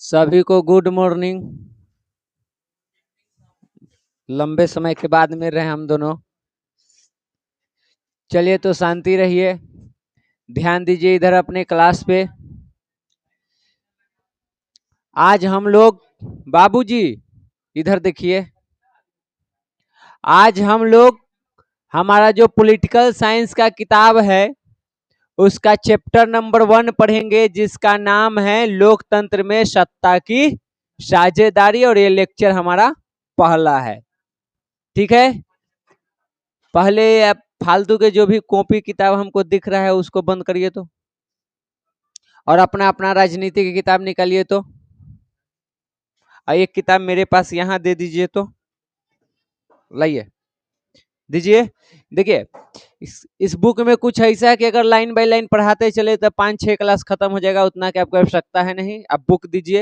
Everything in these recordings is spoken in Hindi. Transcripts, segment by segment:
सभी को गुड मॉर्निंग। लंबे समय के बाद मिल रहे हैं हम दोनों। चलिए तो शांति रहिए, ध्यान दीजिए इधर अपने क्लास पे। आज हम लोग, बाबूजी इधर देखिए, आज हम लोग हमारा जो पॉलिटिकल साइंस का किताब है उसका चैप्टर नंबर 1 पढ़ेंगे, जिसका नाम है लोकतंत्र में सत्ता की साझेदारी, और ये लेक्चर हमारा पहला है। ठीक है, पहले आप फालतू के जो भी कॉपी किताब हमको दिख रहा है उसको बंद करिए तो, और अपना अपना राजनीति की किताब निकालिए तो, और एक किताब मेरे पास यहाँ दे दीजिए तो, लाइए दीजिए। देखिए इस बुक में कुछ ऐसा है कि अगर लाइन बाय लाइन पढ़ाते चले तो 5-6 क्लास खत्म हो जाएगा, उतना की आपको आवश्यकता है नहीं। आप बुक दीजिए,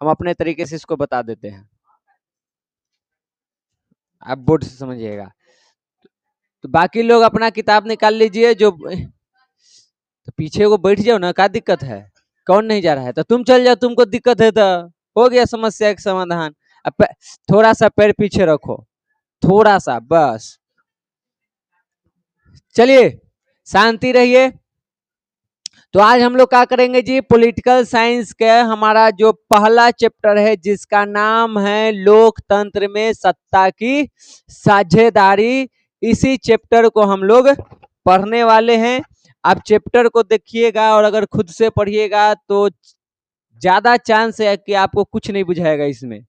हम अपने तरीके से इसको बता देते हैं, आप बोर्ड से समझिएगा। तो बाकी लोग अपना किताब निकाल लीजिए। जो तो पीछे को बैठ जाओ ना, क्या दिक्कत है? कौन नहीं जा रहा है? तो तुम चल जाओ, तुमको दिक्कत है तो हो गया समस्या एक समाधान। अब थोड़ा सा पैर पीछे रखो, थोड़ा सा बस। चलिए शांति रहिए। तो आज हम लोग क्या करेंगे जी, पॉलिटिकल साइंस का हमारा जो पहला चैप्टर है जिसका नाम है लोकतंत्र में सत्ता की साझेदारी, इसी चैप्टर को हम लोग पढ़ने वाले हैं। आप चैप्टर को देखिएगा और अगर खुद से पढ़िएगा तो ज्यादा चांस है कि आपको कुछ नहीं बुझाएगा इसमें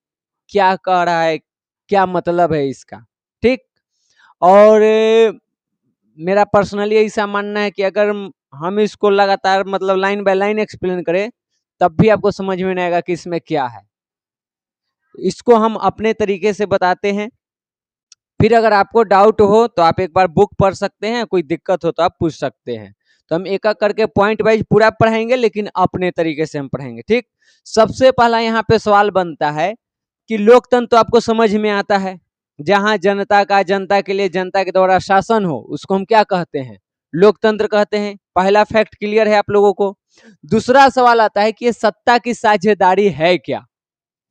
क्या कह रहा है, क्या मतलब है इसका। ठीक, और मेरा पर्सनली ऐसा मानना है कि अगर हम इसको लगातार मतलब लाइन बाय लाइन एक्सप्लेन करें तब भी आपको समझ में नहीं आएगा कि इसमें क्या है। इसको हम अपने तरीके से बताते हैं, फिर अगर आपको डाउट हो तो आप एक बार बुक पढ़ सकते हैं, कोई दिक्कत हो तो आप पूछ सकते हैं। तो हम एक एक करके पॉइंट वाइज पूरा पढ़ाएंगे, लेकिन अपने तरीके से हम पढ़ेंगे। ठीक, सबसे पहला यहाँ पे सवाल बनता है कि लोकतंत्र तो आपको समझ में आता है, जहां जनता का जनता के लिए जनता के द्वारा शासन हो उसको हम क्या कहते हैं? लोकतंत्र कहते हैं। पहला फैक्ट क्लियर है आप लोगों को। दूसरा सवाल आता है कि ये सत्ता की साझेदारी है क्या?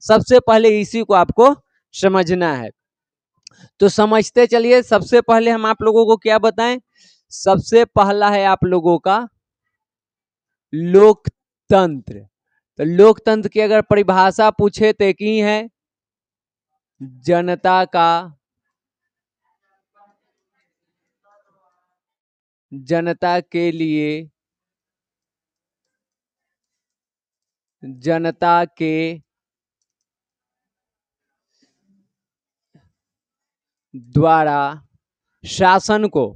सबसे पहले इसी को आपको समझना है। तो समझते चलिए। सबसे पहले हम आप लोगों को क्या बताएं? सबसे पहला है आप लोगों का लोकतंत्र। तो लोकतंत्र की अगर परिभाषा पूछे तो एक ही है, जनता का, जनता के लिए, जनता के द्वारा शासन को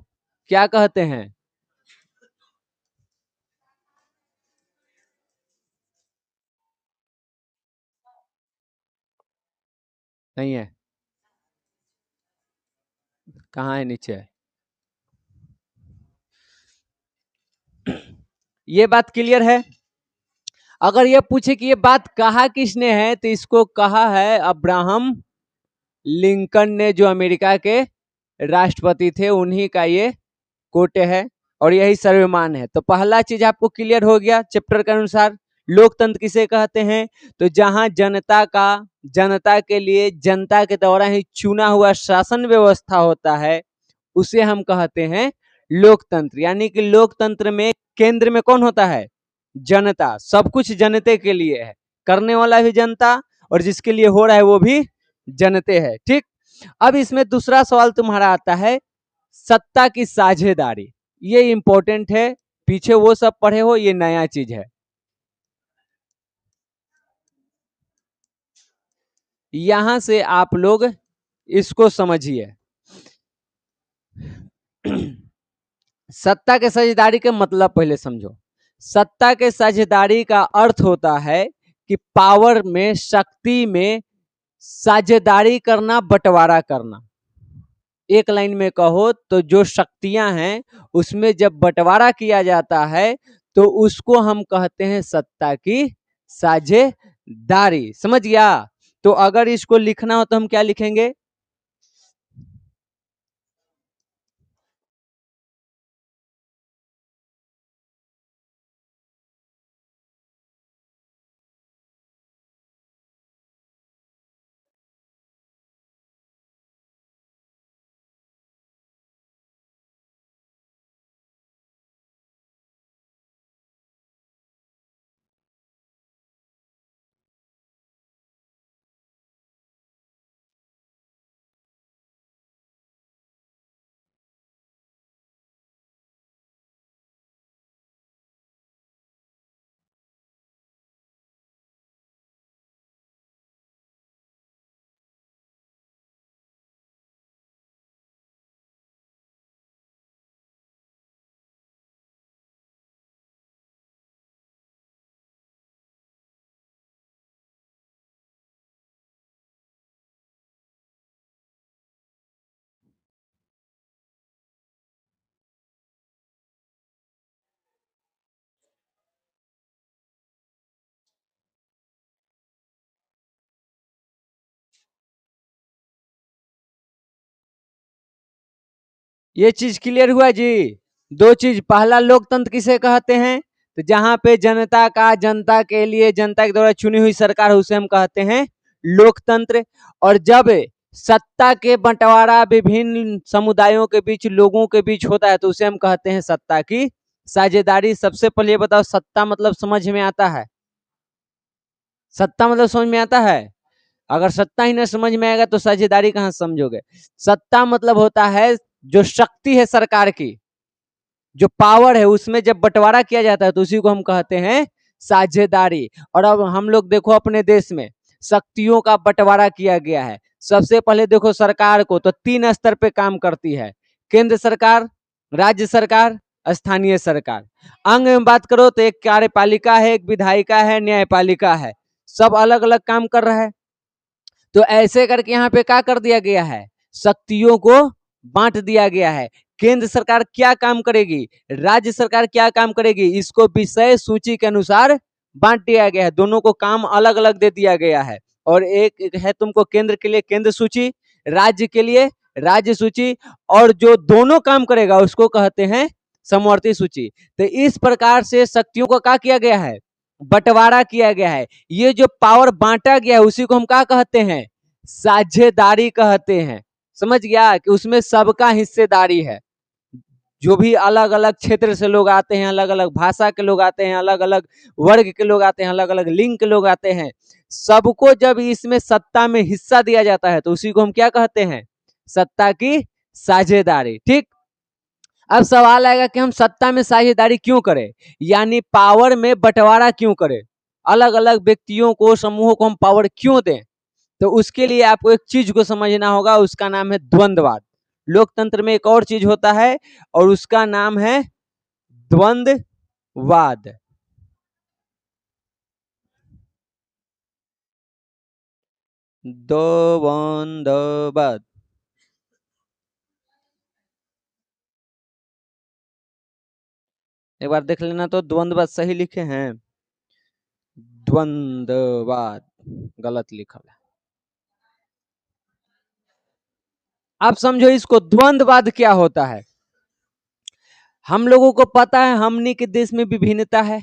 क्या कहते हैं? नहीं है, कहाँ है? नीचे है। ये बात क्लियर है। अगर ये पूछे कि ये बात कहा किसने है तो इसको कहा है अब्राहम लिंकन ने, जो अमेरिका के राष्ट्रपति थे, उन्हीं का ये कोटे है और यही सर्वमान्य है। तो पहला चीज आपको क्लियर हो गया चैप्टर के अनुसार। लोकतंत्र किसे कहते हैं? तो जहां जनता का, जनता के लिए जनता के द्वारा ही चुना हुआ शासन व्यवस्था होता है उसे हम कहते हैं लोकतंत्र। यानी कि लोकतंत्र में केंद्र में कौन होता है? जनता। सब कुछ जनते के लिए है, करने वाला भी जनता और जिसके लिए हो रहा है वो भी जनते है। ठीक, अब इसमें दूसरा सवाल तुम्हारा आता है सत्ता की साझेदारी। ये इंपॉर्टेंट है, पीछे वो सब पढ़े हो, ये नया चीज है। यहां से आप लोग इसको समझिए। सत्ता के साझेदारी के मतलब पहले समझो। सत्ता के साझेदारी का अर्थ होता है कि पावर में, शक्ति में साझेदारी करना, बंटवारा करना। एक लाइन में कहो तो जो शक्तियां हैं उसमें जब बंटवारा किया जाता है तो उसको हम कहते हैं सत्ता की साझेदारी। समझ गया? तो अगर इसको लिखना हो तो हम क्या लिखेंगे? ये चीज क्लियर हुआ जी। दो चीज, पहला लोकतंत्र किसे कहते हैं, तो जहां पे जनता के लिए जनता के द्वारा चुनी हुई सरकार, उसे हम कहते हैं लोकतंत्र। और जब सत्ता के बंटवारा विभिन्न समुदायों के बीच, लोगों के बीच होता है, तो उसे हम कहते हैं सत्ता की साझेदारी। सबसे पहले बताओ, सत्ता मतलब समझ में आता है? सत्ता मतलब समझ में आता है? अगर सत्ता ही ना समझ में आएगा तो साझेदारी कहां समझोगे। सत्ता मतलब होता है जो शक्ति है सरकार की, जो पावर है, उसमें जब बंटवारा किया जाता है तो उसी को हम कहते हैं साझेदारी। और अब हम लोग देखो अपने देश में शक्तियों का बंटवारा किया गया है। सबसे पहले देखो सरकार को तो 3 स्तर पे काम करती है, केंद्र सरकार, राज्य सरकार, स्थानीय सरकार। अंग में बात करो तो एक कार्यपालिका है, एक विधायिका है, न्यायपालिका है, सब अलग अलग काम कर रहा है। तो ऐसे करके यहाँ पे क्या कर दिया गया है, शक्तियों को बांट दिया गया है। केंद्र सरकार क्या काम करेगी, राज्य सरकार क्या काम करेगी, इसको विषय सूची के अनुसार बांट दिया गया है। दोनों को काम अलग अलग दे दिया गया है। और एक है तुमको केंद्र के लिए केंद्र सूची, राज्य के लिए राज्य सूची, और जो दोनों काम करेगा उसको कहते हैं समवर्ती सूची। तो इस प्रकार से शक्तियों को क्या किया गया है, बंटवारा किया गया है। ये जो पावर बांटा गया है उसी को हम क्या कहते हैं, साझेदारी कहते हैं। समझ गया कि उसमें सबका हिस्सेदारी है। जो भी अलग अलग क्षेत्र से लोग आते हैं, अलग अलग भाषा के लोग आते हैं, अलग अलग वर्ग के लोग आते हैं, अलग अलग लिंग के लोग आते हैं, सबको जब इसमें सत्ता में हिस्सा दिया जाता है तो उसी को हम क्या कहते हैं, सत्ता की साझेदारी। ठीक। अब सवाल आएगा कि हम सत्ता में साझेदारी क्यों करें, यानी पावर में बंटवारा क्यों करें, अलग अलग व्यक्तियों को, समूहों को हम पावर क्यों दें। तो उसके लिए आपको एक चीज को समझना होगा, उसका नाम है द्वंद्ववाद। लोकतंत्र में एक और चीज होता है और उसका नाम है द्वंद्ववाद। द्वंद्ववाद। एक बार देख लेना तो द्वंद्ववाद सही लिखे हैं, द्वंद्ववाद गलत लिखा है। आप समझो इसको, द्वंद्ववाद क्या होता है। हम लोगों को पता है हमनी के देश में विभिन्नता है,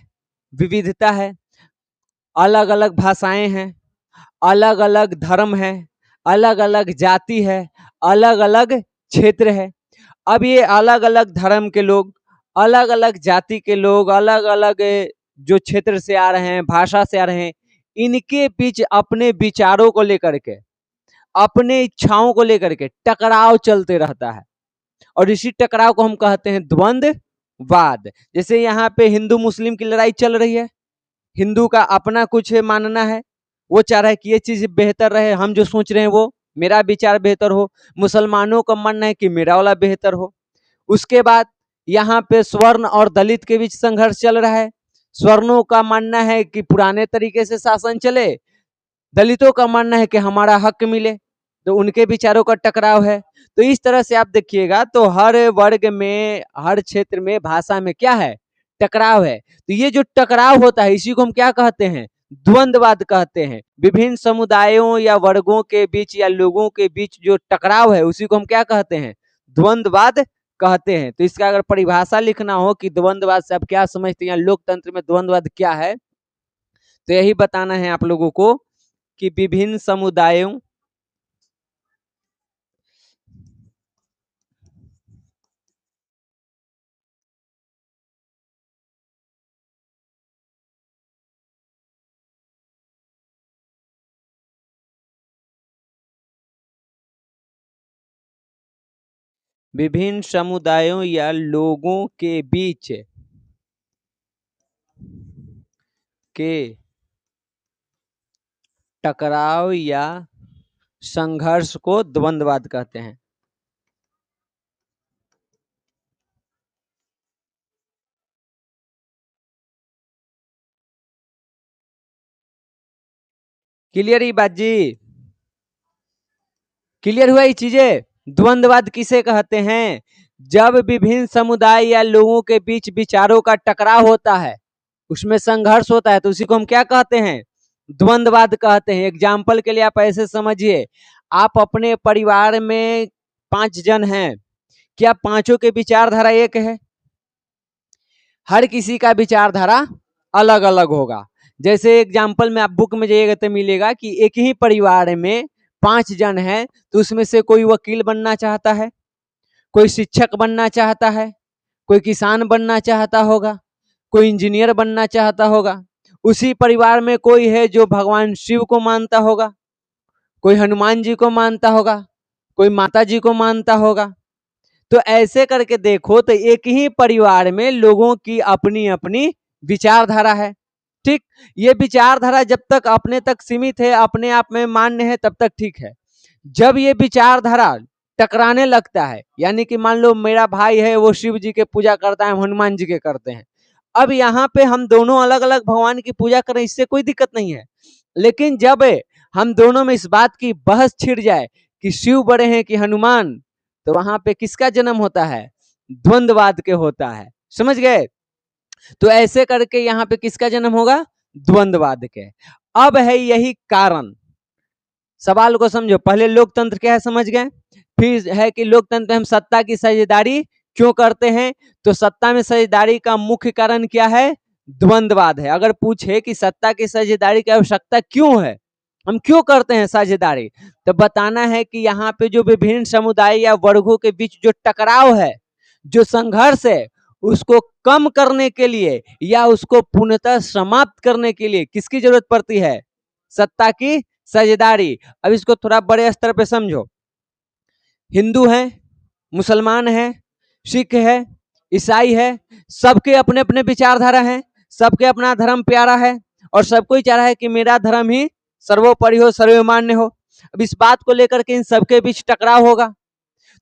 विविधता है, अलग अलग भाषाएं हैं, अलग अलग धर्म है, अलग अलग जाति है, अलग अलग क्षेत्र है। अब ये अलग अलग धर्म के लोग, अलग अलग जाति के लोग, अलग अलग जो क्षेत्र से आ रहे हैं, भाषा से आ रहे हैं, इनके बीच अपने विचारों को लेकर के, अपने इच्छाओं को लेकर के टकराव चलते रहता है। और इसी टकराव को हम कहते हैं द्वंद्ववाद। जैसे यहाँ पे हिंदू मुस्लिम की लड़ाई चल रही है, हिंदू का अपना कुछ मानना है, वो चाह रहा है कि ये चीज बेहतर रहे, हम जो सोच रहे हैं वो मेरा विचार बेहतर हो। मुसलमानों का मानना है कि मेरा वाला बेहतर हो। उसके बाद यहाँ पे स्वर्ण और दलित के बीच संघर्ष चल रहा है। स्वर्णों का मानना है कि पुराने तरीके से शासन चले, दलितों का मानना है कि हमारा हक मिले, तो उनके विचारों का टकराव है। तो इस तरह से आप देखिएगा तो हर वर्ग में, हर क्षेत्र में, भाषा में क्या है, टकराव है। तो ये जो टकराव होता है इसी को हम क्या कहते हैं, द्वंद्ववाद कहते हैं। विभिन्न समुदायों या वर्गों के बीच या लोगों के बीच जो टकराव है उसी को हम क्या कहते हैं, द्वंद्ववाद कहते हैं। तो इसका अगर परिभाषा लिखना हो कि द्वंद्ववाद से आप क्या समझते हैं, लोकतंत्र में द्वंद्ववाद क्या है, तो यही बताना है आप लोगों को कि विभिन्न समुदायों विभिन्न समुदायों या लोगों के बीच के टकराव या संघर्ष को द्वंद्ववाद कहते हैं। क्लियर ही बात जी, क्लियर हुआ ये चीजें। द्वंद्ववाद किसे कहते हैं, जब विभिन्न समुदाय या लोगों के बीच विचारों का टकराव होता है, उसमें संघर्ष होता है, तो उसी को हम क्या कहते हैं, द्वंद्ववाद कहते हैं। एग्जाम्पल के लिए आप ऐसे समझिए, आप अपने परिवार में 5 जन हैं, क्या पांचों के विचारधारा एक है? हर किसी का विचारधारा अलग अलग होगा। जैसे एग्जाम्पल में आप बुक में जाइएगा तो मिलेगा कि एक ही परिवार में 5 जन है, तो उसमें से कोई वकील बनना चाहता है, कोई शिक्षक बनना चाहता है, कोई किसान बनना चाहता होगा, कोई इंजीनियर बनना चाहता होगा। उसी परिवार में कोई है जो भगवान शिव को मानता होगा, कोई हनुमान जी को मानता होगा, कोई माता जी को मानता होगा। तो ऐसे करके देखो तो एक ही परिवार में लोगों की अपनी अपनी विचारधारा है। ठीक, ये विचारधारा जब तक अपने तक सीमित है, अपने आप में मान्य है, तब तक ठीक है। जब ये विचारधारा टकराने लगता है, यानी कि मान लो मेरा भाई है वो शिव जी के पूजा करता है, हम हनुमान जी के करते हैं, अब यहाँ पे हम दोनों अलग अलग भगवान की पूजा करें, इससे कोई दिक्कत नहीं है। लेकिन जब हम दोनों में इस बात की बहस छिड़ जाए कि शिव बड़े हैं कि हनुमान, तो वहां पे किसका जन्म होता है? द्वंद्ववाद के होता है। समझ गए? तो ऐसे करके यहाँ पे किसका जन्म होगा? द्वंद्ववाद के। अब है यही कारण, सवाल को समझो, पहले लोकतंत्र क्या है समझ गए, फिर है कि लोकतंत्र में हम सत्ता की साझेदारी क्यों करते हैं। तो सत्ता में साझेदारी का मुख्य कारण क्या है? द्वंद्ववाद है। अगर पूछे कि सत्ता की साझेदारी की आवश्यकता क्यों है, हम क्यों करते हैं साझेदारी, तो बताना है कि यहाँ पे जो विभिन्न समुदाय या वर्गों के बीच जो टकराव है, जो संघर्ष है, उसको कम करने के लिए या उसको पूर्णतः समाप्त करने के लिए किसकी जरूरत पड़ती है? सत्ता की साझेदारी। अब इसको थोड़ा बड़े स्तर पे समझो, हिंदू है, मुसलमान है, सिख है, ईसाई है, सबके अपने अपने विचारधारा है, सबके अपना धर्म प्यारा है, और सबको ही चाह रहा है कि मेरा धर्म ही सर्वोपरि हो, सर्वमान्य हो। अब इस बात को लेकर के इन सबके बीच टकराव होगा,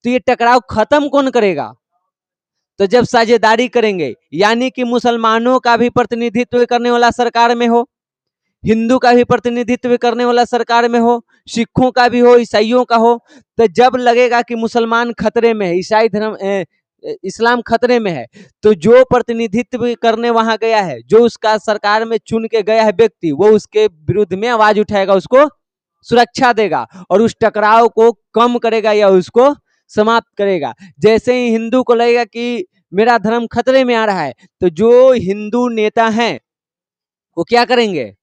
तो ये टकराव खत्म कौन करेगा? तो जब साझेदारी करेंगे, यानी कि मुसलमानों का भी प्रतिनिधित्व करने वाला सरकार में हो, हिंदू का भी प्रतिनिधित्व करने वाला सरकार में हो, सिखों का भी हो, ईसाइयों का हो, तो जब लगेगा कि मुसलमान खतरे में है, ईसाई धर्म इस्लाम खतरे में है, तो जो प्रतिनिधित्व करने वहां गया है, जो उसका सरकार में चुन के गया है व्यक्ति, वो उसके विरुद्ध में आवाज उठाएगा, उसको सुरक्षा देगा और उस टकराव को कम करेगा या उसको समाप्त करेगा। जैसे ही हिंदू को लगेगा कि मेरा धर्म खतरे में आ रहा है, तो जो हिंदू नेता हैं वो क्या करेंगे?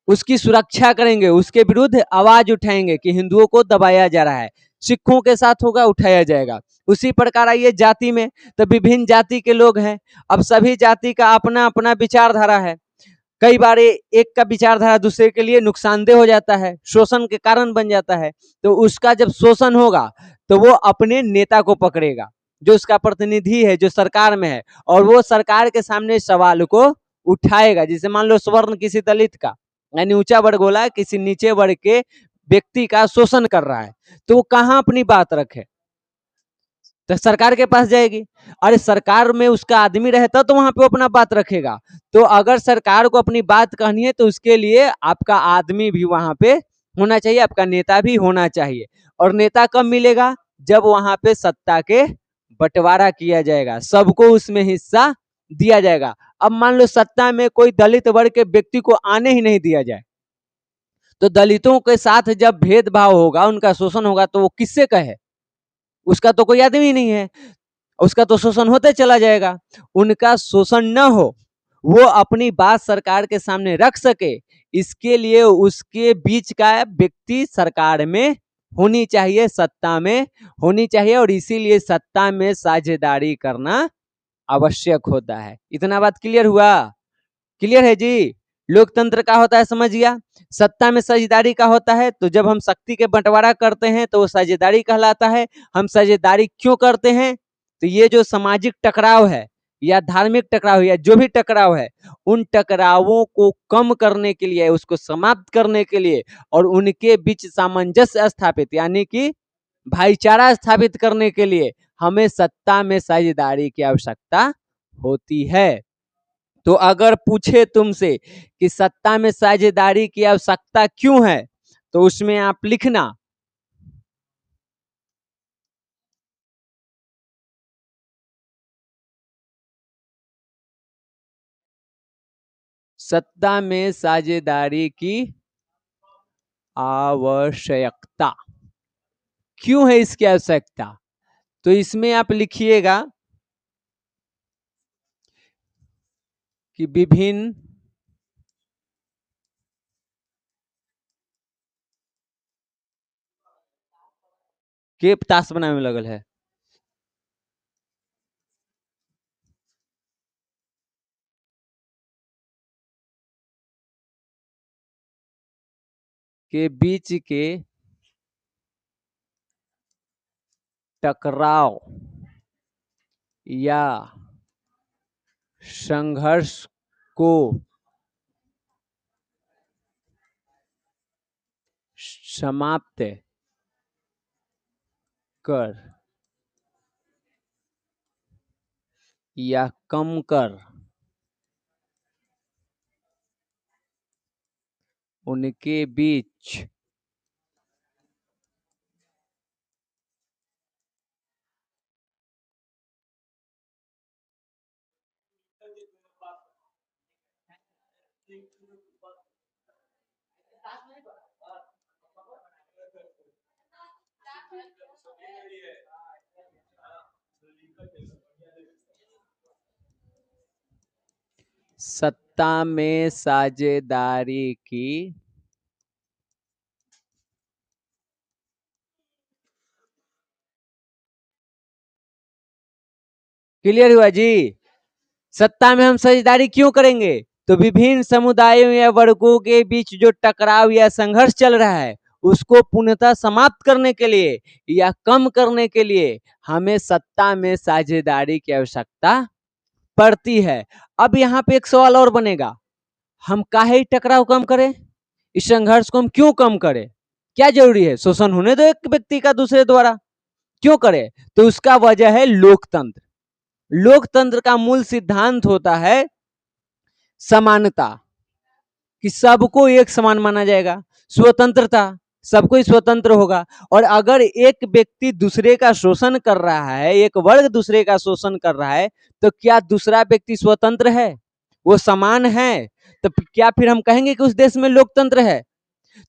उसकी सुरक्षा करेंगे, उसके विरुद्ध आवाज उठाएंगे कि हिंदुओं को दबाया जा रहा है। सिखों के साथ होगा, उठाया जाएगा। उसी प्रकार आइए जाति में, तो विभिन्न जाति के लोग हैं, अब सभी जाति का अपना अपना विचारधारा है। कई बार एक का विचारधारा दूसरे के लिए नुकसानदेह हो जाता है, शोषण के कारण बन जाता है। तो उसका जब शोषण होगा तो वो अपने नेता को पकड़ेगा, जो उसका प्रतिनिधि है, जो सरकार में है, और वो सरकार के सामने सवाल को उठाएगा। जैसे मान लो स्वर्ण किसी दलित का, यानी ऊंचा वर्ग बोला, किसी नीचे वर्ग के व्यक्ति का शोषण कर रहा है, तो वो कहाँ अपनी बात रखे? तो सरकार के पास जाएगी। अरे सरकार में उसका आदमी रहता तो वहां पे वो अपना बात रखेगा। तो अगर सरकार को अपनी बात कहनी है तो उसके लिए आपका आदमी भी वहां पे होना चाहिए, आपका नेता भी होना चाहिए। और नेता कब मिलेगा? जब वहां पे सत्ता के बंटवारा किया जाएगा, सबको उसमें हिस्सा दिया जाएगा। अब मान लो सत्ता में कोई दलित वर्ग के व्यक्ति को आने ही नहीं दिया जाए, तो दलितों के साथ जब भेदभाव होगा, उनका शोषण होगा, तो वो किससे कहे? उसका तो कोई आदमी नहीं है, उसका तो शोषण होते चला जाएगा। उनका शोषण न हो, वो अपनी बात सरकार के सामने रख सके, इसके लिए उसके बीच का व्यक्ति सरकार में होनी चाहिए, सत्ता में होनी चाहिए, और इसीलिए सत्ता में साझेदारी करना आवश्यक होता है। इतना बात क्लियर हुआ? क्लियर है जी? लोकतंत्र का होता है, समझ गया। सत्ता में साझेदारी का होता है, तो जब हम शक्ति के बंटवारा करते हैं तो वो साझेदारी कहलाता है। हम साझेदारी क्यों करते हैं? तो ये जो सामाजिक टकराव है या धार्मिक टकराव या जो भी टकराव है, उन टकरावों को कम करने के लिए, उसको समाप्त करने के लिए, और उनके बीच सामंजस्य स्थापित, यानी कि भाईचारा स्थापित करने के लिए हमें सत्ता में साझेदारी की आवश्यकता होती है। तो अगर पूछे तुमसे कि सत्ता में साझेदारी की आवश्यकता क्यों है, तो उसमें आप लिखना सत्ता में साझेदारी की आवश्यकता क्यों है, इसकी आवश्यकता। तो इसमें आप लिखिएगा कि विभिन्न के ताश बनाने में लगल है। के बीच के टकराव या संघर्ष को समाप्त कर या कम कर उनके बीच सत्ता में साझेदारी की क्लियर हुआ जी। सत्ता में हम साझेदारी क्यों करेंगे? तो विभिन्न समुदायों या वर्गों के बीच जो टकराव या संघर्ष चल रहा है उसको पूर्णतः समाप्त करने के लिए या कम करने के लिए हमें सत्ता में साझेदारी की आवश्यकता पड़ती है। अब यहाँ पे एक सवाल और बनेगा, हम काहे टकराव कम करें? इस संघर्ष को हम क्यों कम करें? क्या जरूरी है? शोषण होने दो एक व्यक्ति का दूसरे द्वारा, क्यों करें? तो उसका वजह है लोकतंत्र। लोकतंत्र का मूल सिद्धांत होता है समानता, कि सबको एक समान माना जाएगा। स्वतंत्रता, सबको ही स्वतंत्र होगा। और अगर एक व्यक्ति दूसरे का शोषण कर रहा है, एक वर्ग दूसरे का शोषण कर रहा है, तो क्या दूसरा व्यक्ति स्वतंत्र है? वो समान है? तो क्या फिर हम कहेंगे कि उस देश में लोकतंत्र है?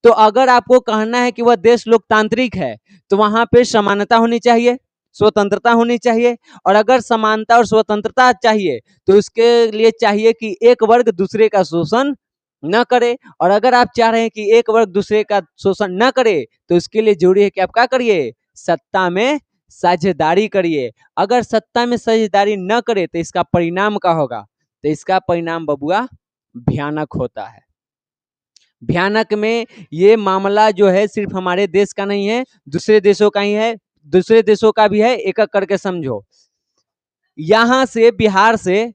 तो अगर आपको कहना है कि वह देश लोकतांत्रिक है तो वहां पे समानता होनी चाहिए, स्वतंत्रता होनी चाहिए। और अगर समानता और स्वतंत्रता चाहिए तो उसके लिए चाहिए कि एक वर्ग दूसरे का शोषण न करे। और अगर आप चाह रहे हैं कि एक वर्ग दूसरे का शोषण न करे तो इसके लिए जरूरी है कि आप क्या करिए? सत्ता में साझेदारी करिए। अगर सत्ता में साझेदारी न करे तो इसका परिणाम क्या होगा? तो इसका परिणाम बबुआ भयानक होता है। भयानक में ये मामला जो है सिर्फ हमारे देश का नहीं है, दूसरे देशों का ही है, दूसरे देशों का भी है। एक एक करके समझो। यहां से बिहार से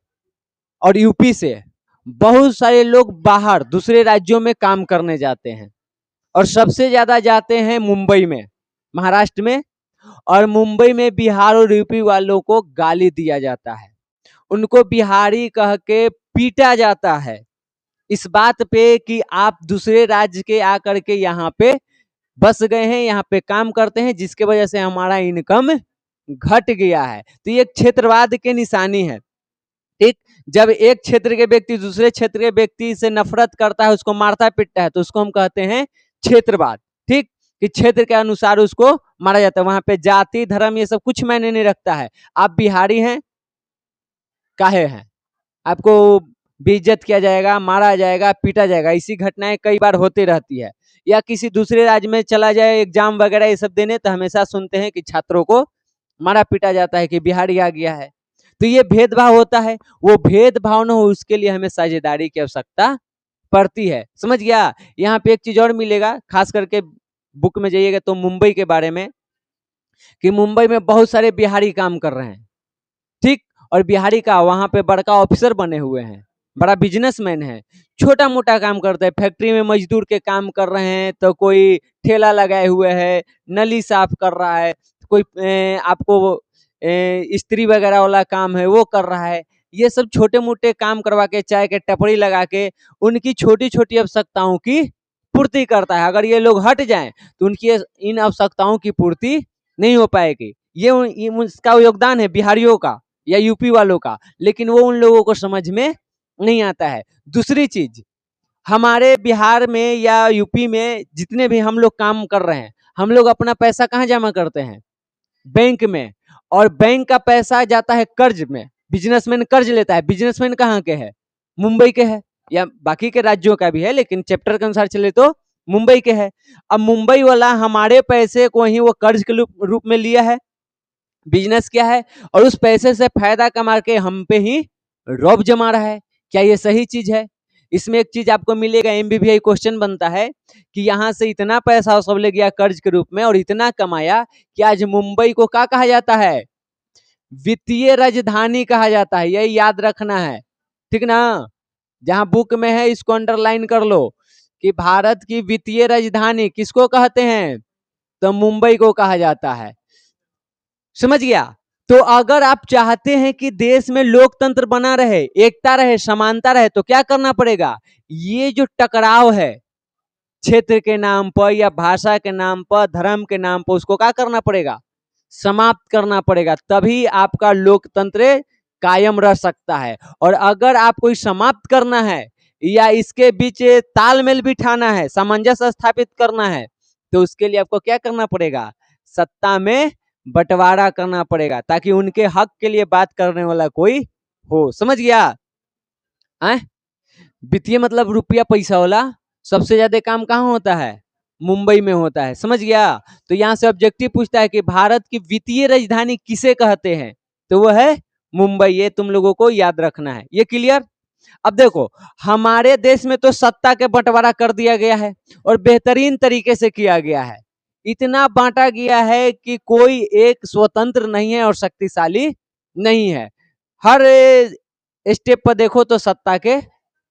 और यूपी से बहुत सारे लोग बाहर दूसरे राज्यों में काम करने जाते हैं और सबसे ज्यादा जाते हैं मुंबई में, महाराष्ट्र में। और मुंबई में बिहार और यूपी वालों को गाली दिया जाता है, उनको बिहारी कह के पीटा जाता है इस बात पे कि आप दूसरे राज्य के आकर के यहाँ पे बस गए हैं, यहाँ पे काम करते हैं, जिसके वजह से हमारा इनकम घट गया है। तो ये क्षेत्रवाद की निशानी है। ठीक, जब एक क्षेत्र के व्यक्ति दूसरे क्षेत्र के व्यक्ति से नफरत करता है, उसको मारता पीटता है, तो उसको हम कहते हैं क्षेत्रवाद। ठीक, कि क्षेत्र के अनुसार उसको मारा जाता है। वहां पे जाति धर्म ये सब कुछ मायने नहीं रखता है। आप बिहारी हैं, काहे हैं, आपको बेइज्जत किया जाएगा, मारा जाएगा, पीटा जाएगा। इसी घटनाएं कई बार होती रहती है। या किसी दूसरे राज्य में चला जाए एग्जाम वगैरह ये सब देने, तो हमेशा सुनते हैं कि छात्रों को मारा पीटा जाता है कि बिहारी आ गया है। तो ये भेदभाव होता है। वो भेदभाव न हो उसके लिए हमें साझेदारी की आवश्यकता पड़ती है। समझ गया? यहाँ पे एक चीज और मिलेगा, खास करके बुक में जाइएगा तो मुंबई के बारे में, कि मुंबई में बहुत सारे बिहारी काम कर रहे हैं। ठीक, और बिहारी का वहां पे बड़का ऑफिसर बने हुए हैं, बड़ा बिजनेसमैन है। छोटा मोटा काम करते हैं, फैक्ट्री में मजदूर के काम कर रहे हैं, तो कोई ठेला लगाए हुए है, नली साफ कर रहा है, कोई आपको स्त्री वगैरह वाला काम है वो कर रहा है। ये सब छोटे मोटे काम करवा के, चाय के टपरी लगा के उनकी छोटी छोटी आवश्यकताओं की पूर्ति करता है। अगर ये लोग हट जाएं तो उनकी इन आवश्यकताओं की पूर्ति नहीं हो पाएगी। ये उसका योगदान है बिहारियों का या यूपी वालों का, लेकिन वो उन लोगों को समझ में नहीं आता है। दूसरी चीज, हमारे बिहार में या यूपी में जितने भी हम लोग काम कर रहे हैं, हम लोग अपना पैसा कहाँ जमा करते हैं? बैंक में। और बैंक का पैसा जाता है कर्ज में, बिजनेसमैन कर्ज लेता है। बिजनेसमैन कहाँ के है? मुंबई के है, या बाकी के राज्यों का भी है, लेकिन चैप्टर के अनुसार चले तो मुंबई के है। अब मुंबई वाला हमारे पैसे को ही वो कर्ज के रूप में लिया है, बिजनेस क्या है, और उस पैसे से फायदा कमा के हम पे ही रौब जमा रहा है। क्या ये सही चीज है? इसमें एक चीज आपको मिलेगा, एमबीबीआई क्वेश्चन बनता है कि यहाँ से इतना पैसा सब ले गया कर्ज के रूप में और इतना कमाया कि आज मुंबई को क्या कहा जाता है? वित्तीय राजधानी कहा जाता है। यही याद रखना है, ठीक ना? जहां बुक में है इसको अंडरलाइन कर लो कि भारत की वित्तीय राजधानी किसको कहते हैं? तो मुंबई को कहा जाता है। समझ गया? तो अगर आप चाहते हैं कि देश में लोकतंत्र बना रहे, एकता रहे, समानता रहे, तो क्या करना पड़ेगा? ये जो टकराव है क्षेत्र के नाम पर या भाषा के नाम पर, धर्म के नाम पर, उसको क्या करना पड़ेगा? समाप्त करना पड़ेगा। तभी आपका लोकतंत्र कायम रह सकता है। और अगर आपको समाप्त करना है या इसके बीच तालमेल बिठाना है, सामंजस्य स्थापित करना है, तो उसके लिए आपको क्या करना पड़ेगा? सत्ता में बंटवारा करना पड़ेगा, ताकि उनके हक के लिए बात करने वाला कोई हो। समझ गया? वित्तीय मतलब रुपया पैसा वाला। सबसे ज्यादा काम कहाँ होता है? मुंबई में होता है। समझ गया? तो यहाँ से ऑब्जेक्टिव पूछता है कि भारत की वित्तीय राजधानी किसे कहते हैं? तो वो है मुंबई। ये तुम लोगों को याद रखना है। ये क्लियर? अब देखो, हमारे देश में तो सत्ता के बंटवारा कर दिया गया है और बेहतरीन तरीके से किया गया है। इतना बांटा गया है कि कोई एक स्वतंत्र नहीं है और शक्तिशाली नहीं है। हर स्टेप पर देखो तो सत्ता के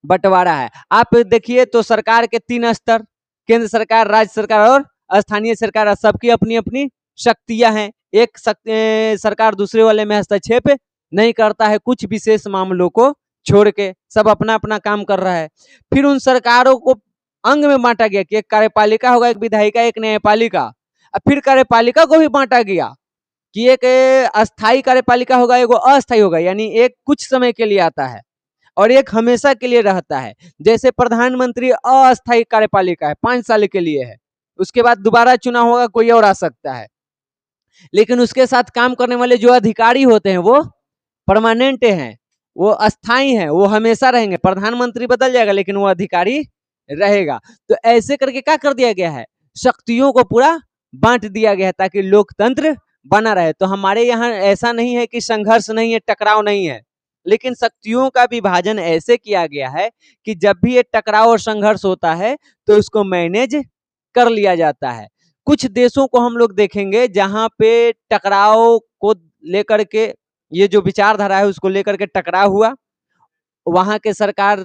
बंटवारा है। आप देखिए तो सरकार के 3 स्तर, केंद्र सरकार, राज्य सरकार और स्थानीय सरकार, सबकी अपनी अपनी शक्तियां हैं। एक सरकार दूसरे वाले में हस्तक्षेप नहीं करता है, कुछ विशेष मामलों को छोड़ के सब अपना अपना काम कर रहा है। फिर उन सरकारों को अंग में बांटा गया कि एक कार्यपालिका होगा, एक विधायिका, एक न्यायपालिका। अब फिर कार्यपालिका को भी बांटा गया कि एक अस्थायी कार्यपालिका होगा, एक अस्थायी होगा, यानी एक कुछ समय के लिए आता है और एक हमेशा के लिए रहता है। जैसे प्रधानमंत्री अस्थायी कार्यपालिका है, 5 साल के लिए है, उसके बाद दोबारा चुनाव होगा, कोई और आ सकता है। लेकिन उसके साथ काम करने वाले जो अधिकारी होते हैं वो परमानेंट हैं, वो अस्थायी हैं, वो हमेशा रहेंगे। प्रधानमंत्री बदल जाएगा लेकिन वो अधिकारी रहेगा। तो ऐसे करके क्या कर दिया गया है? शक्तियों को पूरा बांट दिया गया है ताकि लोकतंत्र बना रहे। तो हमारे यहाँ ऐसा नहीं है कि संघर्ष नहीं है, टकराव नहीं है, लेकिन शक्तियों का विभाजन ऐसे किया गया है कि जब भी ये टकराव और संघर्ष होता है तो उसको मैनेज कर लिया जाता है। कुछ देशों को हम लोग देखेंगे जहां पे टकराव को लेकर के, ये जो विचारधारा है उसको लेकर के टकराव हुआ, वहां के सरकार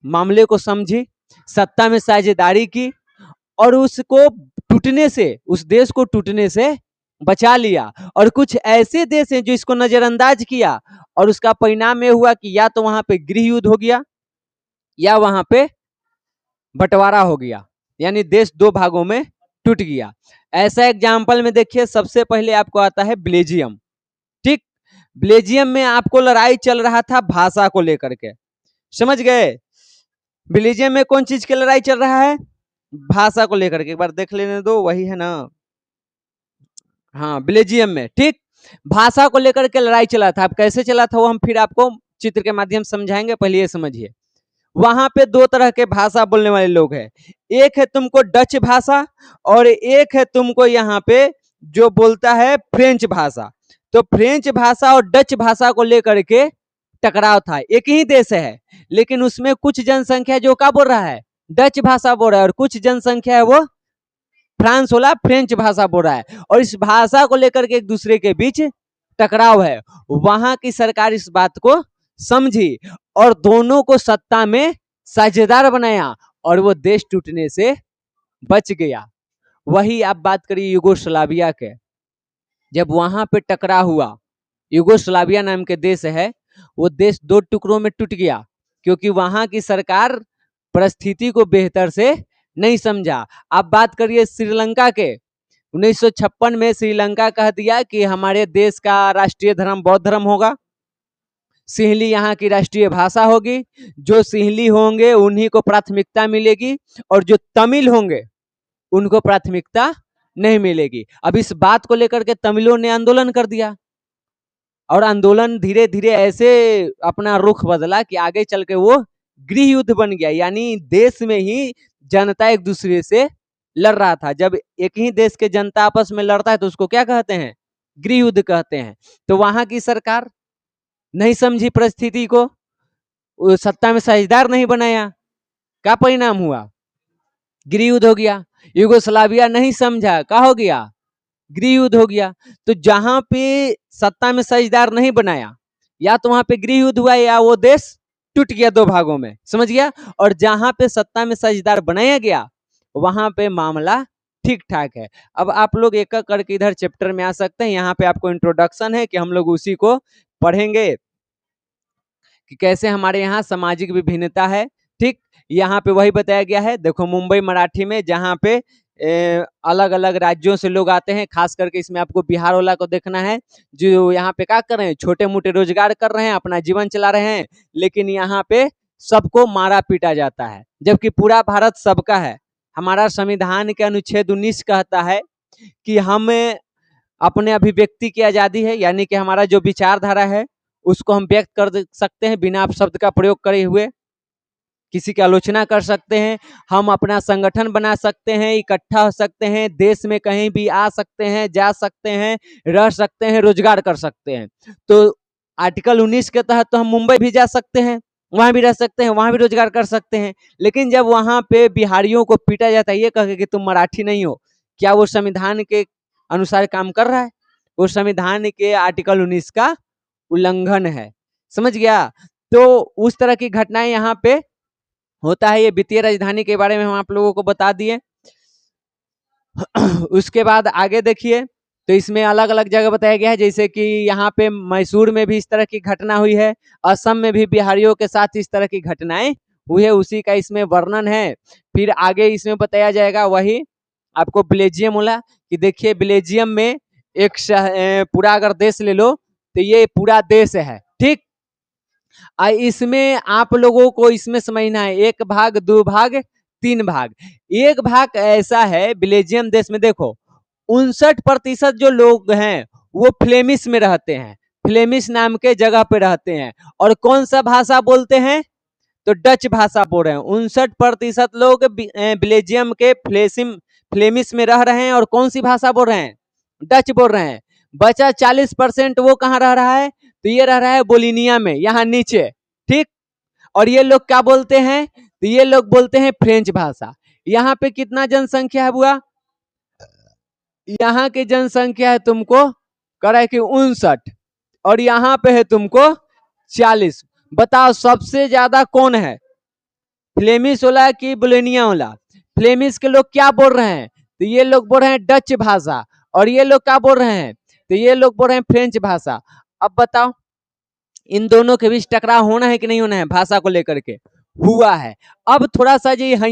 मामले को समझी, सत्ता में साझेदारी की और उसको टूटने से, उस देश को टूटने से बचा लिया। और कुछ ऐसे देश हैं जो इसको नजरअंदाज किया और उसका परिणाम ये हुआ कि या तो वहां पे गृह युद्ध हो गया या वहां पे बंटवारा हो गया, यानी देश 2 भागों में टूट गया। ऐसा एग्जाम्पल में देखिए, सबसे पहले आपको आता है बेल्जियम। ठीक, बेल्जियम में आपको लड़ाई चल रहा था भाषा को लेकर के। समझ गए? बेल्जियम में कौन चीज की लड़ाई चल रहा है? भाषा को लेकर के। एक बार देख लेने दो, वही है ना? हाँ, बेल्जियम में। ठीक, भाषा को लेकर के लड़ाई चला था। अब कैसे चला था वो हम फिर आपको चित्र के माध्यम से समझाएंगे, पहले ये समझिए। वहां पे 2 तरह के भाषा बोलने वाले लोग हैं। एक है तुमको डच भाषा और एक है तुमको यहाँ पे जो बोलता है फ्रेंच भाषा। तो फ्रेंच भाषा और डच भाषा को लेकर के टकराव था। एक ही देश है लेकिन उसमें कुछ जनसंख्या जो क्या बोल रहा है? डच भाषा बोल रहा है, और कुछ जनसंख्या है वो फ्रांस वाला फ्रेंच भाषा बोल रहा है, और इस भाषा को लेकर के एक दूसरे के बीच टकराव है। वहां की सरकार इस बात को समझी और दोनों को सत्ता में साझेदार बनाया और वो देश टूटने से बच गया। वही आप बात करिए यूगोस्लाविया के, जब वहां पे टकराव हुआ, यूगोस्लाविया नाम के देश है, वो देश 2 टुकड़ों में टूट गया क्योंकि वहां की सरकार परिस्थिति को बेहतर से नहीं समझा। आप बात करिए श्रीलंका के, 1956 में श्रीलंका कह दिया कि हमारे देश का राष्ट्रीय धर्म बौद्ध धर्म होगा, सिंहली यहाँ की राष्ट्रीय भाषा होगी, जो सिंहली होंगे उन्हीं को प्राथमिकता मिलेगी और जो तमिल होंगे उनको प्राथमिकता नहीं मिलेगी। अब इस बात को लेकर के तमिलों ने आंदोलन कर दिया और आंदोलन धीरे धीरे ऐसे अपना रुख बदला कि आगे चल के वो गृह युद्ध बन गया, यानी देश में ही जनता एक दूसरे से लड़ रहा था। जब एक ही देश के जनता आपस में लड़ता है तो उसको क्या कहते हैं? गृह युद्ध कहते हैं। तो वहां की सरकार नहीं समझी परिस्थिति को, सत्ता में साझेदार नहीं बनाया, क्या परिणाम हुआ? गृह युद्ध हो गया। युगोस्लाविया नहीं समझा, क्या हो गया? गृह युद्ध हो गया। तो जहां पे सत्ता में साझेदार नहीं बनाया, या तो वहां पे गृह युद्ध हुआ या वो देश टूट गया दो भागों में, समझ गया? और जहां पे सत्ता में साझेदार बनाया गया वहां पे मामला ठीक ठाक है। अब आप लोग एक एक करके इधर चैप्टर में आ सकते हैं। यहाँ पे आपको इंट्रोडक्शन है कि हम लोग उसी को पढ़ेंगे कि कैसे हमारे यहाँ सामाजिक विभिन्नता है। ठीक, यहाँ पे वही बताया गया है। देखो मुंबई मराठी में जहाँ पे अलग अलग राज्यों से लोग आते हैं, खास करके इसमें आपको बिहार वाला को देखना है, जो यहाँ पे क्या कर रहे हैं? छोटे मोटे रोजगार कर रहे हैं, अपना जीवन चला रहे हैं, लेकिन यहाँ पे सबको मारा पीटा जाता है, जबकि पूरा भारत सबका है। हमारा संविधान के अनुच्छेद 19 कहता है कि हमें अपने अभिव्यक्ति की आजादी है, यानी कि हमारा जो विचारधारा है उसको हम व्यक्त कर सकते हैं बिना आप शब्द का प्रयोग करे हुए, किसी की आलोचना कर सकते हैं, हम अपना संगठन बना सकते हैं, इकट्ठा हो सकते हैं, देश में कहीं भी आ सकते हैं, जा सकते हैं, रह सकते हैं, रोजगार कर सकते हैं। तो आर्टिकल 19 के तहत तो हम मुंबई भी जा सकते हैं, वहां भी रह सकते हैं, वहां भी रोजगार कर सकते हैं। लेकिन जब वहां पे बिहारियों को पीटा जाता है ये कह के कि तुम मराठी नहीं हो, क्या वो संविधान के अनुसार काम कर रहा है? वो संविधान के आर्टिकल 19 का उल्लंघन है, समझ गया? तो उस तरह की घटनाएं यहाँ पे होता है। ये वित्तीय राजधानी के बारे में हम आप लोगों को बता दिए। उसके बाद आगे देखिए, तो इसमें अलग अलग जगह बताया गया है, जैसे कि यहाँ पे मैसूर में भी इस तरह की घटना हुई है, असम में भी बिहारियों के साथ इस तरह की घटनाएं हुई है, उसी का इसमें वर्णन है। फिर आगे इसमें बताया जाएगा, वही आपको बेल्जियम बोला कि देखिए बेल्जियम में एक पूरा अगर देश ले लो तो ये पूरा देश है। ठीक, इसमें आप लोगों को इसमें समझना है 1 भाग 2 भाग 3 भाग। एक भाग ऐसा है बेल्जियम देश में, देखो 59% जो लोग हैं वो फ्लेमिश में रहते हैं, फ्लेमिश नाम के जगह पे रहते हैं। और कौन सा भाषा बोलते हैं? तो डच भाषा बोल रहे हैं। 59% लोग बेल्जियम के फ्लेमिश में रह रहे हैं और कौन सी भाषा बोल रहे हैं? डच बोल रहे हैं। बचा 40% वो कहाँ रह रहा है? तो ये रह रहा है बोलिनिया में, यहाँ नीचे। ठीक, और ये लोग क्या बोलते हैं? तो ये लोग बोलते हैं फ्रेंच भाषा। यहाँ पे कितना जनसंख्या है बुआ? यहाँ की जनसंख्या है तुमको कह कि 59 और यहाँ पे है तुमको 40। बताओ सबसे ज्यादा कौन है? फ्लेमिश वाला कि बोलिनिया वाला? फ्लेमिश के लोग क्या बोल रहे हैं? तो ये लोग बोल रहे हैं डच भाषा, और ये लोग क्या बोल रहे हैं? तो ये लोग बोल रहे हैं फ्रेंच भाषा। अब बताओ इन दोनों के बीच टकराव होना है कि नहीं होना है? भाषा को लेकर के हुआ है। अब थोड़ा सा ये है,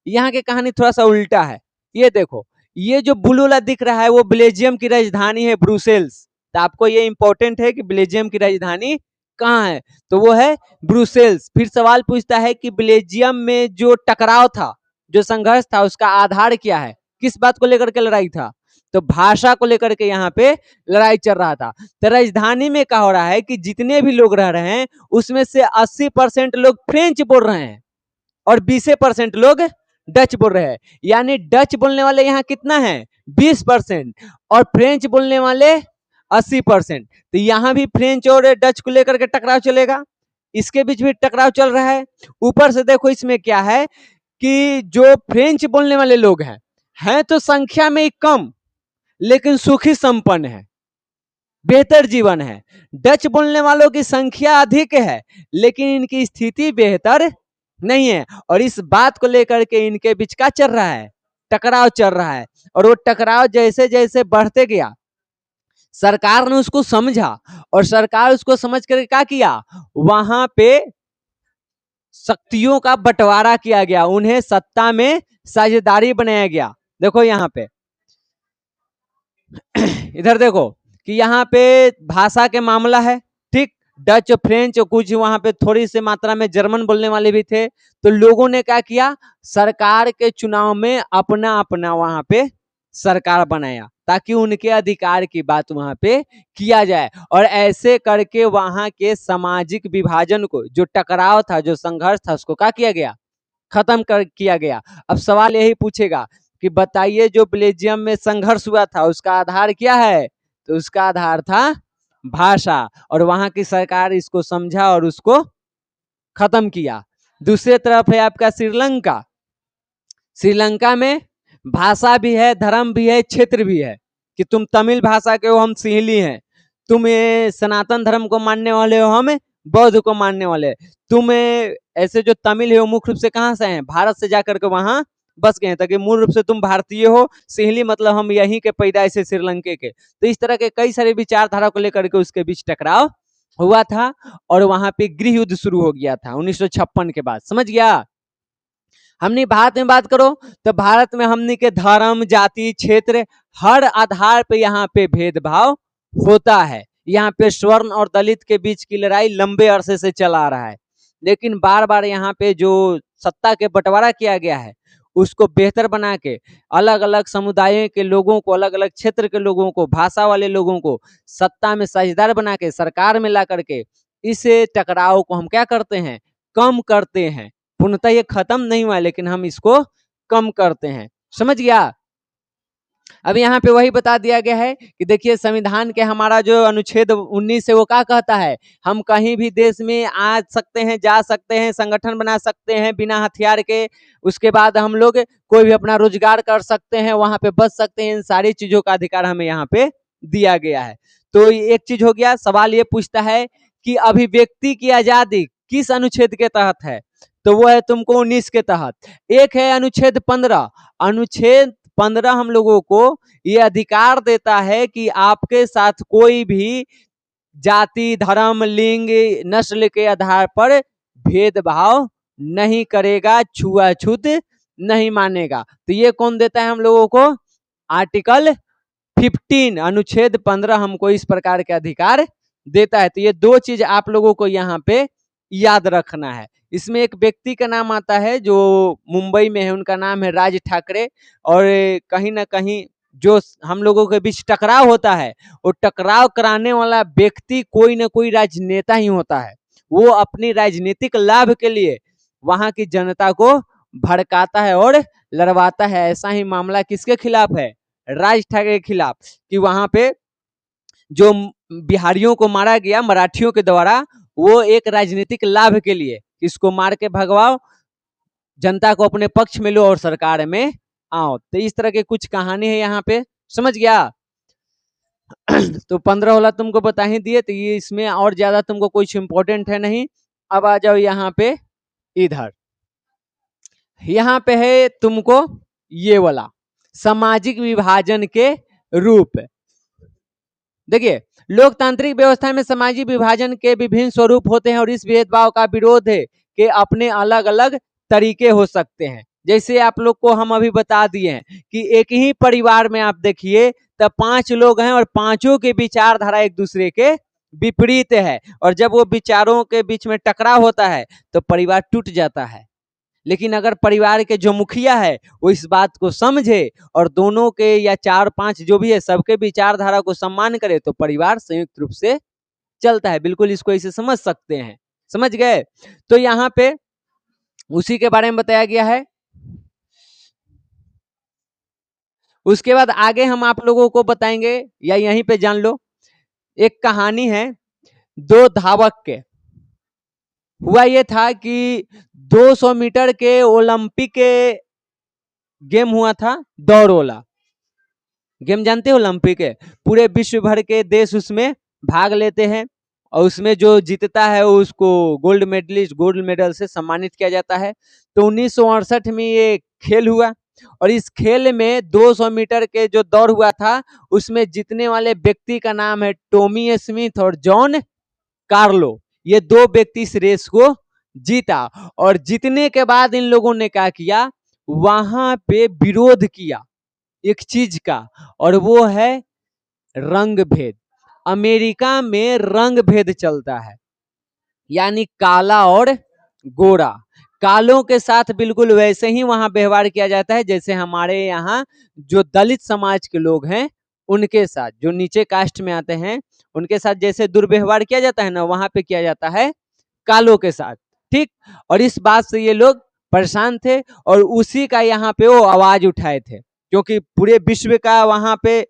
यहाँ की कहानी थोड़ा सा उल्टा है। ये देखो, ये जो ब्लू वाला दिख रहा है वो बेल्जियम की राजधानी है ब्रुसेल्स। तो आपको ये इंपॉर्टेंट है कि बेल्जियम की राजधानी कहाँ है? तो वो है ब्रुसेल्स। फिर सवाल पूछता है कि बेल्जियम में जो टकराव था, जो संघर्ष था, उसका आधार क्या है? किस बात को लेकर के लड़ाई था? तो भाषा को लेकर के यहाँ पे लड़ाई चल रहा था। तो राजधानी में क्या हो रहा है कि जितने भी लोग रह रहे हैं उसमें से 80% लोग फ्रेंच बोल रहे हैं और 20% लोग डच बोल रहे हैं। यानी डच बोलने वाले यहाँ कितना है? 20% और फ्रेंच बोलने वाले 80%। तो यहाँ भी फ्रेंच और डच को लेकर के टकराव चलेगा, इसके बीच भी टकराव चल रहा है। ऊपर से देखो इसमें क्या है कि जो फ्रेंच बोलने वाले लोग हैं तो संख्या में कम लेकिन सुखी संपन्न है, बेहतर जीवन है। डच बोलने वालों की संख्या अधिक है लेकिन इनकी स्थिति बेहतर नहीं है। और इस बात को लेकर के इनके बीच क्या चल रहा है? टकराव चल रहा है। और वो टकराव जैसे जैसे बढ़ते गया, सरकार ने उसको समझा और सरकार उसको समझ कर क्या किया? वहां पे शक्तियों का बंटवारा किया गया, उन्हें सत्ता में साझेदारी बनाया गया। देखो यहाँ पे इधर देखो कि यहाँ पे भाषा के मामला है। ठीक, डच फ्रेंच कुछ वहां पे थोड़ी सी मात्रा में जर्मन बोलने वाले भी थे। तो लोगों ने क्या किया? सरकार के चुनाव में अपना अपना वहां पे सरकार बनाया ताकि उनके अधिकार की बात वहां पे किया जाए। और ऐसे करके वहां के सामाजिक विभाजन को, जो टकराव था, जो संघर्ष था, उसको क्या किया गया, खत्म कर किया गया। अब सवाल यही पूछेगा कि बताइए जो बेल्जियम में संघर्ष हुआ था उसका आधार क्या है, तो उसका आधार था भाषा, और वहां की सरकार इसको समझा और उसको खत्म किया। दूसरी तरफ है आपका श्रीलंका। श्रीलंका में भाषा भी है, धर्म भी है, क्षेत्र भी है कि तुम तमिल भाषा के हो, हम सिंहली हैं। तुम सनातन धर्म को मानने वाले हो, हम बौद्ध को मानने वाले। तुम ऐसे जो तमिल हो मुख्य रूप से कहाँ से हैं, भारत से जाकर के वहां बस गए, ताकि मूल रूप से तुम भारतीय हो, सिंहली मतलब हम यहीं के पैदाइश से श्रीलंके के। तो इस तरह के कई सारे विचारधारा को लेकर के उसके बीच टकराव हुआ था और वहां पे गृह युद्ध शुरू हो गया था 1956 के बाद। समझ गया। हमने भारत में बात करो तो भारत में हमने के धर्म, जाति, क्षेत्र, हर आधार पे यहाँ पे भेदभाव होता है। यहाँ पे स्वर्ण और दलित के बीच की लड़ाई लंबे अरसे से चला आ रहा है, लेकिन बार बार यहाँ पे जो सत्ता के बंटवारा किया गया है उसको बेहतर बना के अलग अलग समुदायों के लोगों को, अलग अलग क्षेत्र के लोगों को, भाषा वाले लोगों को सत्ता में साझेदार बना के सरकार में ला करके इस टकराव को हम क्या करते हैं, कम करते हैं। पूर्णतः ये खत्म नहीं हुआ लेकिन हम इसको कम करते हैं। समझ गया। अब यहाँ पे वही बता दिया गया है कि देखिए संविधान के हमारा जो अनुच्छेद 19 है वो क्या कहता है, हम कहीं भी देश में आ सकते हैं, जा सकते हैं, संगठन बना सकते हैं बिना हथियार के। उसके बाद हम लोग कोई भी अपना रोजगार कर सकते हैं, वहां पे बच सकते हैं। इन सारी चीजों का अधिकार हमें यहाँ पे दिया गया है। तो एक चीज हो गया। सवाल ये पूछता है कि अभिव्यक्ति की आजादी किस अनुच्छेद के तहत है, तो वो है तुमको 19 के तहत। एक है अनुच्छेद 15। अनुच्छेद 15 हम लोगों को ये अधिकार देता है कि आपके साथ कोई भी जाति, धर्म, लिंग, नस्ल के आधार पर भेदभाव नहीं करेगा, छुआछूत नहीं मानेगा। तो ये कौन देता है हम लोगों को, आर्टिकल 15 अनुच्छेद 15 हमको इस प्रकार के अधिकार देता है। तो ये दो चीज आप लोगों को यहाँ पे याद रखना है। इसमें एक व्यक्ति का नाम आता है जो मुंबई में है, उनका नाम है राज ठाकरे। और कहीं ना कहीं जो हम लोगों के बीच टकराव होता है वो टकराव कराने वाला व्यक्ति कोई ना कोई राजनेता ही होता है। वो अपनी राजनीतिक लाभ के लिए वहां की जनता को भड़काता है और लड़वाता है। ऐसा ही मामला किसके खिलाफ है, राज ठाकरे के खिलाफ, कि वहां पे जो बिहारियों को मारा गया मराठियों के द्वारा, वो एक राजनीतिक लाभ के लिए, इसको मार के भगवाओ, जनता को अपने पक्ष में लो और सरकार में आओ। तो इस तरह के कुछ कहानी है यहाँ पे। समझ गया। तो 15 वाला तुमको बता ही दिए, तो ये इसमें और ज्यादा तुमको कुछ इंपॉर्टेंट है नहीं। अब आ जाओ यहाँ पे, इधर यहाँ पे है तुमको ये वाला सामाजिक विभाजन के रूप। देखिए लोकतांत्रिक व्यवस्था में सामाजिक विभाजन के विभिन्न स्वरूप होते हैं और इस भेदभाव का विरोध है कि अपने अलग अलग तरीके हो सकते हैं। जैसे आप लोग को हम अभी बता दिए हैं कि एक ही परिवार में आप देखिए तब 5 लोग हैं और पांचों के विचारधारा एक दूसरे के विपरीत है, और जब वो विचारों के बीच में टकराव होता है तो परिवार टूट जाता है। लेकिन अगर परिवार के जो मुखिया है वो इस बात को समझे और दोनों के या 4-5 जो भी है सबके विचारधारा को सम्मान करे तो परिवार संयुक्त रूप से चलता है। बिल्कुल इसको इसे समझ सकते हैं। समझ गए। तो यहाँ पे उसी के बारे में बताया गया है। उसके बाद आगे हम आप लोगों को बताएंगे, या यहीं पे जान लो, एक कहानी है 2 धावक के। हुआ ये था कि 200 मीटर के ओलंपिक गेम हुआ था, दौड़ वाला गेम, जानते हो ओलंपिक है, पूरे विश्व भर के देश उसमें भाग लेते हैं और उसमें जो जीतता है उसको गोल्ड मेडल से सम्मानित किया जाता है। तो 1968 में ये खेल हुआ और इस खेल में 200 मीटर के जो दौड़ हुआ था उसमें जीतने वाले व्यक्ति का नाम है टॉमी स्मिथ और जॉन कार्लो। ये 2 व्यक्ति इस रेस को जीता और जीतने के बाद इन लोगों ने क्या किया, वहां पे विरोध किया एक चीज का, और वो है रंग भेद। अमेरिका में रंग भेद चलता है, यानी काला और गोरा। कालों के साथ बिल्कुल वैसे ही वहां व्यवहार किया जाता है जैसे हमारे यहाँ जो दलित समाज के लोग हैं उनके साथ, जो नीचे कास्ट में आते हैं उनके साथ जैसे दुर्व्यवहार किया जाता है ना, वहां पे किया जाता है कालों के साथ। ठीक, और इस बात से ये लोग परेशान थे और उसी का यहाँ पे वो आवाज उठाए थे, क्योंकि पूरे विश्व का वहां पे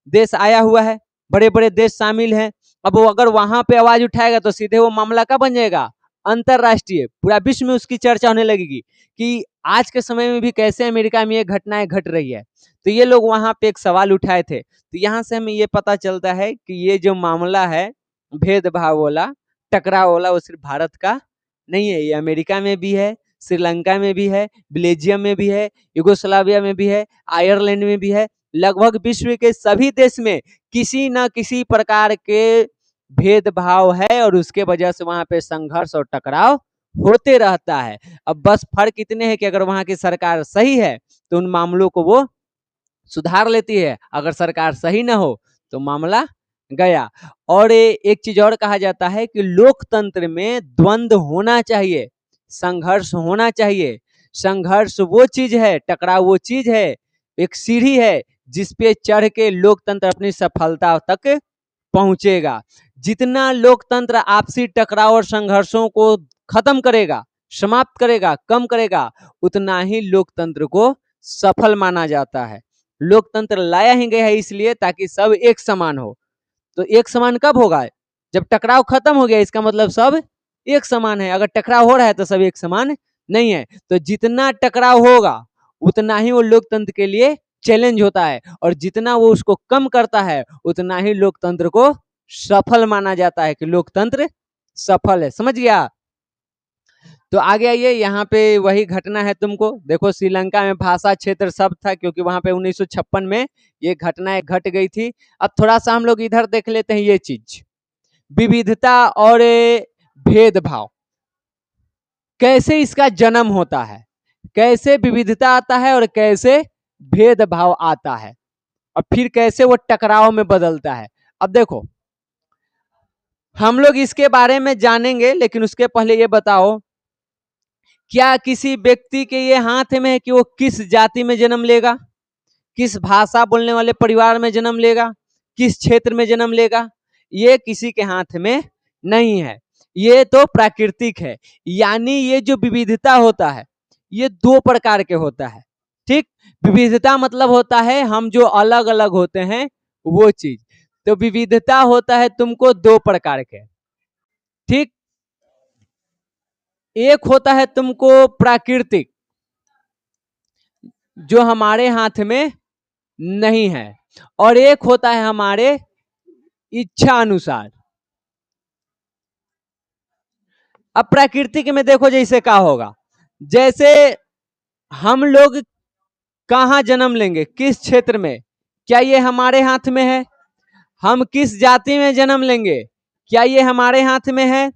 देश आया हुआ है, बड़े बड़े देश शामिल हैं। अब वो अगर वहां पे आवाज उठाएगा तो सीधे वो मामला का बन जाएगा अंतरराष्ट्रीय, पूरा विश्व में उसकी चर्चा होने लगेगी कि आज के समय में भी कैसे अमेरिका में ये घटनाएं घट रही है। तो ये लोग वहां पे एक सवाल उठाए थे। तो यहाँ से हमें ये पता चलता है कि ये जो मामला है भेदभाव वाला, टकराव वाला, वो सिर्फ भारत का नहीं है, ये अमेरिका में भी है, श्रीलंका में भी है, बेल्जियम में भी है, युगोस्लाविया में भी है, आयरलैंड में भी है। लगभग विश्व के सभी देश में किसी न किसी प्रकार के भेदभाव है और उसके वजह से वहां पे संघर्ष और टकराव होते रहता है। अब बस फर्क इतने हैं कि अगर वहां की सरकार सही है तो उन मामलों को वो सुधार लेती है, अगर सरकार सही ना हो तो मामला गया। और एक चीज और कहा जाता है कि लोकतंत्र में द्वंद्व होना चाहिए, संघर्ष होना चाहिए। संघर्ष वो चीज है, टकराव वो चीज है, एक सीढ़ी है जिसपे चढ़ के लोकतंत्र अपनी सफलता तक पहुंचेगा। जितना लोकतंत्र आपसी टकराव और संघर्षों को खत्म करेगा, समाप्त करेगा, कम करेगा, उतना ही लोकतंत्र को सफल माना जाता है। लोकतंत्र लाया ही गया है इसलिए ताकि सब एक समान हो। तो एक समान कब होगा? जब टकराव खत्म हो गया, इसका मतलब सब एक समान है। अगर टकराव हो रहा है तो सब एक समान नहीं है। तो जितना टकराव होगा उतना ही वो लोकतंत्र के लिए चैलेंज होता है, और जितना वो उसको कम करता है उतना ही लोकतंत्र को सफल माना जाता है कि लोकतंत्र सफल है। समझ गया? तो आगे आइए, यहाँ पे वही घटना है, तुमको देखो श्रीलंका में भाषा क्षेत्र शब्द था क्योंकि वहां पे 1956 में ये घटनाएं घट गई थी। अब थोड़ा सा हम लोग इधर देख लेते हैं, ये चीज विविधता और भेदभाव, कैसे इसका जन्म होता है, कैसे विविधता आता है और कैसे भेदभाव आता है, और फिर कैसे वो टकराव में बदलता है। अब देखो हम लोग इसके बारे में जानेंगे, लेकिन उसके पहले ये बताओ, क्या किसी व्यक्ति के ये हाथ में है कि वो किस जाति में जन्म लेगा, किस भाषा बोलने वाले परिवार में जन्म लेगा, किस क्षेत्र में जन्म लेगा? ये किसी के हाथ में नहीं है, ये तो प्राकृतिक है। यानी ये जो विविधता होता है ये दो प्रकार के होता है। ठीक, विविधता मतलब होता है हम जो अलग अलग होते हैं वो चीज। तो विविधता होता है तुमको दो प्रकार के। ठीक, एक होता है तुमको प्राकृतिक, जो हमारे हाथ में नहीं है, और एक होता है हमारे इच्छा अनुसार। अब प्राकृतिक में देखो जैसे क्या होगा, जैसे हम लोग कहाँ जन्म लेंगे, किस क्षेत्र में, क्या ये हमारे हाथ में है? हम किस जाति में जन्म लेंगे, क्या ये हमारे हाथ में है?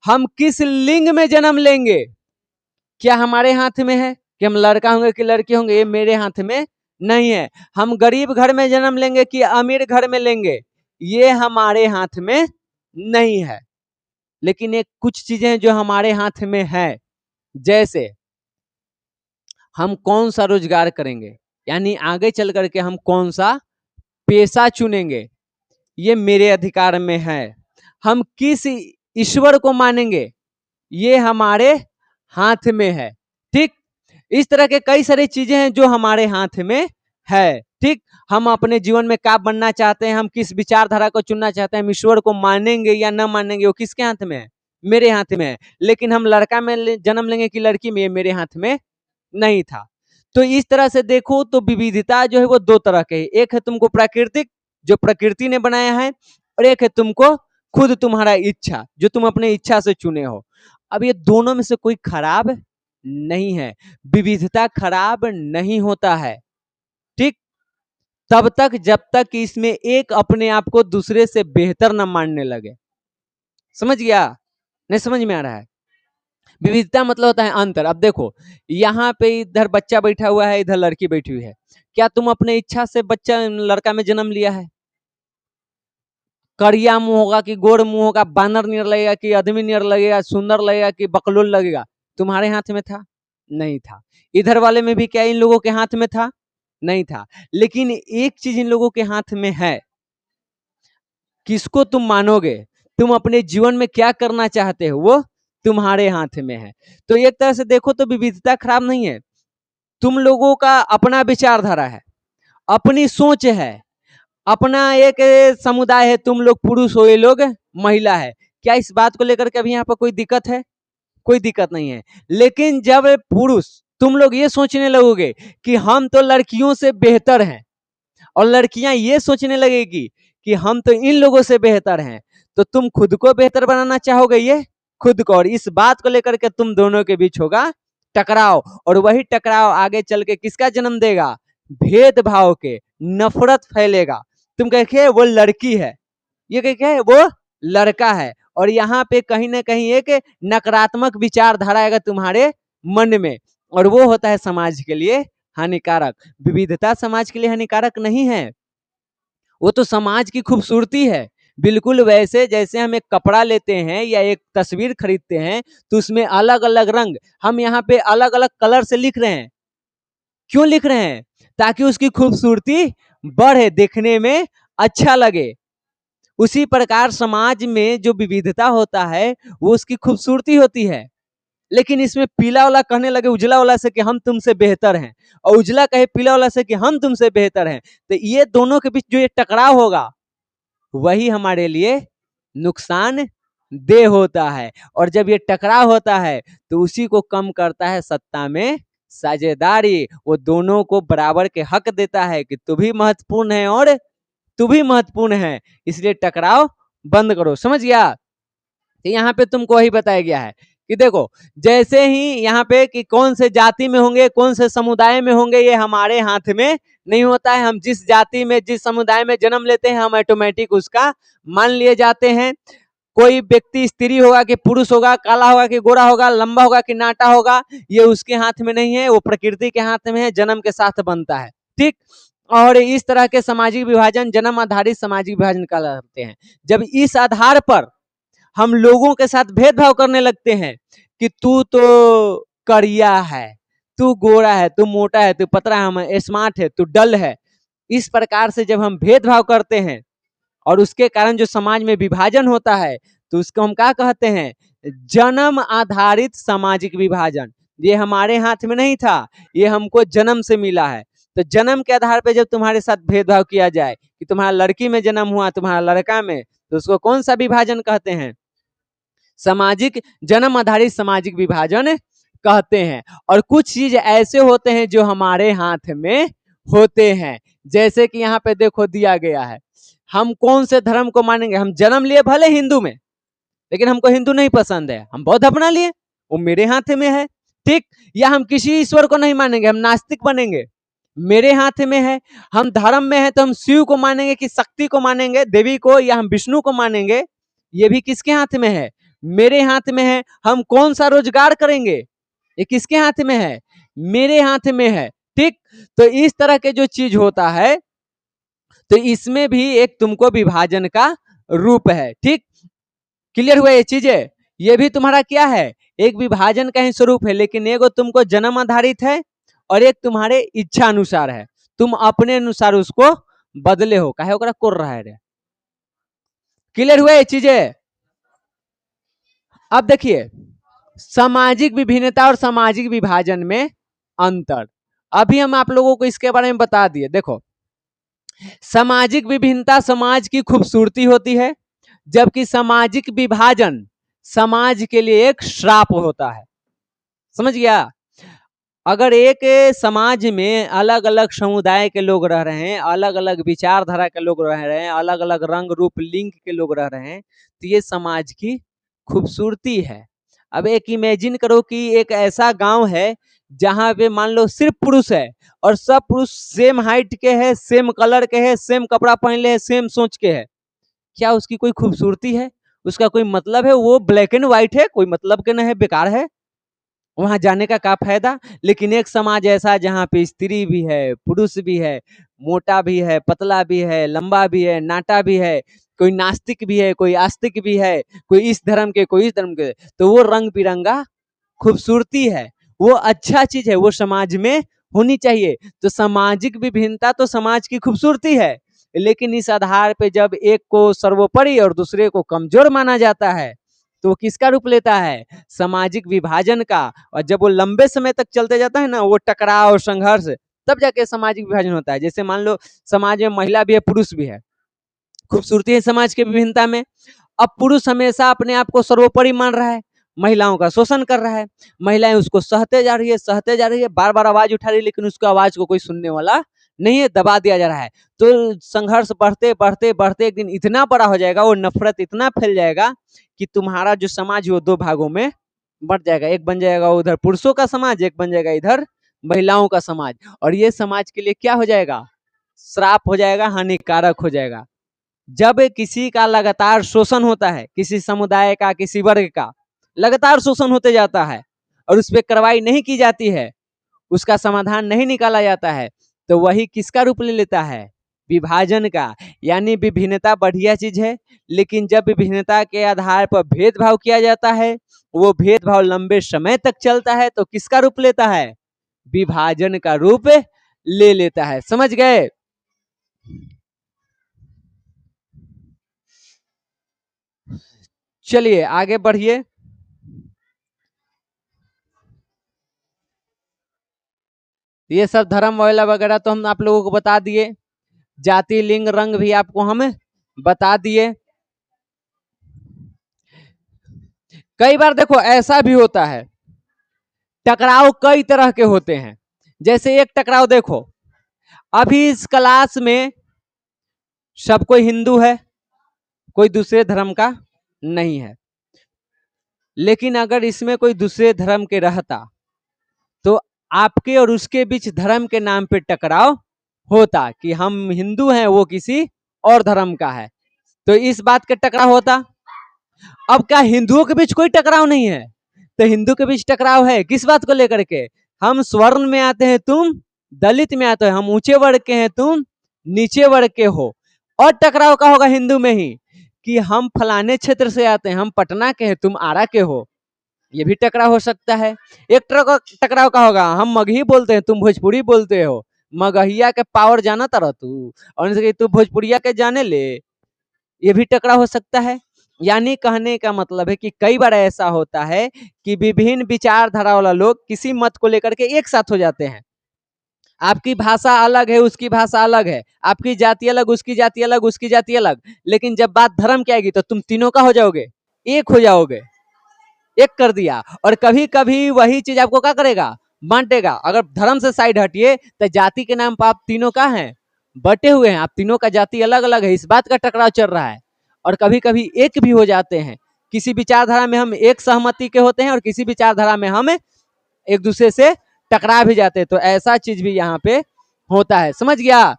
हम किस लिंग में जन्म लेंगे, क्या हमारे हाथ में है? कि हम लड़का होंगे कि लड़की होंगे, ये मेरे हाथ में नहीं है। हम गरीब घर में जन्म लेंगे कि अमीर घर में लेंगे, ये हमारे हाथ में नहीं है। लेकिन एक कुछ चीजें जो हमारे हाथ में है, जैसे हम कौन सा रोजगार करेंगे, यानी आगे चल करके हम कौन सा पेशा चुनेंगे, ये मेरे अधिकार में है। हम किस ईश्वर को मानेंगे, ये हमारे हाथ में है। ठीक, इस तरह के कई सारी चीजें हैं जो हमारे हाथ में है। ठीक, हम अपने जीवन में क्या बनना चाहते हैं, हम किस विचारधारा को चुनना चाहते हैं, हम ईश्वर को मानेंगे या न मानेंगे, वो किसके हाथ में है? मेरे हाथ में है। लेकिन हम लड़का में जन्म लेंगे कि लड़की में, ये मेरे हाथ में नहीं था। तो इस तरह से देखो तो विविधता जो है वो दो तरह के है, एक है तुमको प्राकृतिक जो प्रकृति ने बनाया है, और एक है तुमको खुद तुम्हारा इच्छा जो तुम अपने इच्छा से चुने हो। अब ये दोनों में से कोई खराब नहीं है, विविधता खराब नहीं होता है। ठीक, तब तक जब तक इसमें एक अपने आप को दूसरे से बेहतर न मानने लगे। समझ गया? नहीं समझ में आ रहा है? विविधता मतलब होता है अंतर। अब देखो यहाँ पे इधर बच्चा बैठा हुआ है, इधर लड़की बैठी हुई है, क्या तुम अपने इच्छा से बच्चा लड़का में जन्म लिया है? करिया मुंह होगा कि गोड़ मुंह होगा, बानर नियर लगेगा कि आदमी नियर लगेगा, सुंदर लगेगा कि बकलोल लगेगा, तुम्हारे हाथ में था? नहीं था। इधर वाले में भी क्या इन लोगों के हाथ में था? नहीं था। लेकिन एक चीज इन लोगों के हाथ में है, किसको तुम मानोगे, तुम अपने जीवन में क्या करना चाहते हो, वो तुम्हारे हाथ में है। तो एक तरह से देखो तो विविधता खराब नहीं है। तुम लोगों का अपना विचारधारा है, अपनी सोच है, अपना एक समुदाय है, तुम लोग पुरुष हो, ये लोग महिला है। क्या इस बात को लेकर के अभी यहाँ पर कोई दिक्कत है? कोई दिक्कत नहीं है। लेकिन जब पुरुष तुम लोग ये सोचने लगोगे कि हम तो लड़कियों से बेहतर हैं, और लड़कियां ये सोचने लगेगी कि हम तो इन लोगों से बेहतर हैं, तो तुम खुद को बेहतर बनाना चाहोगे, ये खुद को, और इस बात को लेकर के तुम दोनों के बीच होगा टकराव, और वही टकराव आगे चल के किसका जन्म देगा? भेदभाव के, नफरत फैलेगा। तुम कहे वो लड़की है, ये कहे वो लड़का है, और यहाँ पे कहीं ना कहीं एक नकारात्मक विचारधारा आएगा तुम्हारे मन में, और वो होता है समाज के लिए हानिकारक। विविधता समाज के लिए हानिकारक नहीं है, वो तो समाज की खूबसूरती है। बिल्कुल वैसे जैसे हम एक कपड़ा लेते हैं या एक तस्वीर खरीदते हैं, तो उसमें अलग अलग रंग, हम यहाँ पे अलग अलग कलर से लिख रहे हैं। क्यों लिख रहे हैं? ताकि उसकी खूबसूरती बढ़े, देखने में अच्छा लगे। उसी प्रकार समाज में जो विविधता होता है वो उसकी खूबसूरती होती है। लेकिन इसमें पीला वाला कहने लगे उजला वाला से कि हम तुमसे बेहतर हैं, और उजला कहे पीला वाला से कि हम तुमसे बेहतर हैं, तो ये दोनों के बीच जो ये टकराव होगा वही हमारे लिए नुकसान दे होता है। और जब ये टकराव होता है तो उसी को कम करता है सत्ता में साझेदारी। वो दोनों को बराबर के हक देता है कि तू भी महत्वपूर्ण है और तू भी महत्वपूर्ण है, इसलिए टकराव बंद करो। समझ गया? तो यहाँ पे तुमको वही बताया गया है कि देखो, जैसे ही यहाँ पे कि कौन से जाति में होंगे, कौन से समुदाय में होंगे, ये हमारे हाथ में नहीं होता है। हम जिस जाति में, जिस समुदाय में जन्म लेते हैं, हम ऑटोमेटिक उसका मान लिए जाते हैं। कोई व्यक्ति स्त्री होगा कि पुरुष होगा, काला होगा कि गोरा होगा, लंबा होगा कि नाटा होगा, ये उसके हाथ में नहीं है, वो प्रकृति के हाथ में है, जन्म के साथ बनता है। ठीक। और इस तरह के सामाजिक विभाजन जन्म आधारित सामाजिक विभाजन कहलाते हैं। जब इस आधार पर हम लोगों के साथ भेदभाव करने लगते हैं कि तू तो करिया है, तू गोरा है, तू मोटा है, तू पतला है, हम स्मार्ट है, तू डल है, इस प्रकार से जब हम भेदभाव करते हैं और उसके कारण जो समाज में विभाजन होता है, तो उसको हम क्या कहते हैं? जन्म आधारित सामाजिक विभाजन। ये हमारे हाथ में नहीं था, ये हमको जन्म से मिला है। तो जन्म के आधार पर जब तुम्हारे साथ भेदभाव किया जाए कि तुम्हारा लड़की में जन्म हुआ, तुम्हारा लड़का में, तो उसको कौन सा विभाजन कहते हैं? सामाजिक, जन्म आधारित सामाजिक विभाजन कहते हैं। और कुछ चीज ऐसे होते हैं जो हमारे हाथ में होते हैं, जैसे कि यहाँ पे देखो दिया गया है, हम कौन से धर्म को मानेंगे। हम जन्म लिए भले हिंदू में, लेकिन हमको हिंदू नहीं पसंद है, हम बौद्ध अपना लिए, वो मेरे हाथ में है। ठीक। या हम किसी ईश्वर को नहीं मानेंगे, हम नास्तिक बनेंगे, मेरे हाथ में है। हम धर्म में है तो हम शिव को मानेंगे कि शक्ति को मानेंगे, देवी को, या हम विष्णु को मानेंगे, ये भी किसके हाथ में है? मेरे हाथ में है। हम कौन सा रोजगार करेंगे, ये किसके हाथ में है? मेरे हाथ में है। ठीक। तो इस तरह के जो चीज होता है, तो इसमें भी एक तुमको विभाजन का रूप है। ठीक। क्लियर हुआ ये चीजें? ये भी तुम्हारा क्या है? एक विभाजन का ही स्वरूप है। लेकिन एगो तुमको जन्म आधारित है और एक तुम्हारे इच्छा अनुसार है, तुम अपने अनुसार उसको बदले हो। काहे ओकरा कर रहा है रे? क्लियर हुआ ये चीजें? अब देखिए, सामाजिक विभिन्नता और सामाजिक विभाजन में अंतर अभी हम आप लोगों को इसके बारे में बता दिए। देखो, सामाजिक विभिन्नता समाज की खूबसूरती होती है, जबकि सामाजिक विभाजन समाज के लिए एक श्राप होता है। समझ गया? अगर एक समाज में अलग अलग समुदाय के लोग रह रहे हैं, अलग अलग विचारधारा के लोग रह रहे हैं, अलग अलग रंग रूप लिंग के लोग रह रहे हैं, तो ये समाज की खूबसूरती है। अब एक इमेजिन करो कि एक ऐसा गांव है जहां पे मान लो सिर्फ पुरुष है, और सब पुरुष सेम हाइट के है, सेम कलर के है, सेम कपड़ा पहन ले, सेम सोच के है। क्या उसकी कोई खूबसूरती है? उसका कोई मतलब है? वो ब्लैक एंड व्हाइट है, कोई मतलब के नहीं है, बेकार है, वहां जाने का क्या फायदा? लेकिन एक समाज ऐसा जहाँ पे स्त्री भी है, पुरुष भी है, मोटा भी है, पतला भी है, लंबा भी है, नाटा भी है, कोई नास्तिक भी है, कोई आस्तिक भी है, कोई इस धर्म के, कोई इस धर्म के, तो वो रंग बिरंगा खूबसूरती है, वो अच्छा चीज है, वो समाज में होनी चाहिए। तो सामाजिक विभिन्नता तो समाज की खूबसूरती है, लेकिन इस आधार पे जब एक को सर्वोपरि और दूसरे को कमजोर माना जाता है तो वो किसका रूप लेता है? सामाजिक विभाजन का। और जब वो लंबे समय तक चलते जाता है ना, वो टकराव और संघर्ष, तब जाके सामाजिक विभाजन होता है। जैसे मान लो समाज में महिला भी है, पुरुष भी है, खूबसूरती है समाज की विभिन्नता में। अब पुरुष हमेशा अपने आप को सर्वोपरि मान रहा है, महिलाओं का शोषण कर रहा है, महिलाएं उसको सहते जा रही है, सहते जा रही है, बार बार आवाज उठा रही है, लेकिन उसकी आवाज को कोई सुनने वाला नहीं है, दबा दिया जा रहा है। तो संघर्ष बढ़ते बढ़ते बढ़ते एक दिन इतना बड़ा हो जाएगा, वो नफरत इतना फैल जाएगा कि तुम्हारा जो समाज है वो दो भागों में बढ़ जाएगा। एक बन जाएगा उधर पुरुषों का समाज, एक बन जाएगा इधर महिलाओं का समाज। और ये समाज के लिए क्या हो जाएगा? श्राप हो जाएगा, हानिकारक हो जाएगा। जब किसी का लगातार शोषण होता है, किसी समुदाय का, किसी वर्ग का लगातार शोषण होते जाता है और उस पर कार्रवाई नहीं की जाती है, उसका समाधान नहीं निकाला जाता है, तो वही किसका रूप ले लेता है? विभाजन का। यानी विभिन्नता बढ़िया चीज है, लेकिन जब विभिन्नता के आधार पर भेदभाव किया जाता है, वो भेदभाव लंबे समय तक चलता है, तो किसका रूप लेता है? विभाजन का रूप ले लेता है। समझ गए? चलिए आगे बढ़िए। ये सब धर्म वगैरह तो हम आप लोगों को बता दिए, जाति लिंग रंग भी आपको हम बता दिए। कई बार देखो ऐसा भी होता है, टकराव कई तरह के होते हैं। जैसे एक टकराव देखो, अभी इस क्लास में सब कोई हिंदू है, कोई दूसरे धर्म का नहीं है, लेकिन अगर इसमें कोई दूसरे धर्म के रहता तो आपके और उसके बीच धर्म के नाम पे टकराव होता कि हम हिंदू हैं, वो किसी और धर्म का है, तो इस बात का टकराव होता। अब क्या हिंदुओं के बीच कोई टकराव नहीं है? तो हिंदू के बीच टकराव है, किस बात को लेकर के? हम स्वर्ण में आते हैं, तुम दलित में आते हो, हम ऊंचे वर्ग के हैं, तुम नीचे वर्ग के हो। और टकराव का होगा हिंदू में ही कि हम फलाने क्षेत्र से आते हैं, हम पटना के हैं, तुम आरा के हो, ये भी टकराव हो सकता है। एक टकराव का होगा, हम मगही बोलते हैं, तुम भोजपुरी बोलते हो, मगहिया के पावर जाना तरह तू, और तू भोजपुरिया के जाने ले, ये भी टकराव हो सकता है। यानी कहने का मतलब है कि कई बार ऐसा होता है कि विभिन्न विचारधारा वाला लोग किसी मत को लेकर के एक साथ हो जाते हैं। आपकी भाषा अलग है, उसकी भाषा अलग है, आपकी जाति अलग, उसकी जाति अलग, उसकी जाति अलग, लेकिन जब बात धर्म की आएगी तो तुम तीनों का हो जाओगे, एक हो जाओगे, एक कर दिया। और कभी कभी वही चीज आपको क्या करेगा? बांटेगा। अगर धर्म से साइड हटिए तो जाति के नाम पर आप तीनों का हैं, बटे हुए हैं, आप तीनों का जाति अलग अलग है, इस बात का टकराव चल रहा है। और कभी कभी एक भी हो जाते हैं, किसी विचारधारा में हम एक सहमति के होते हैं और किसी विचारधारा में हम एक दूसरे से टकरा भी जाते हैं, तो ऐसा चीज भी यहाँ पे होता है। समझ गया?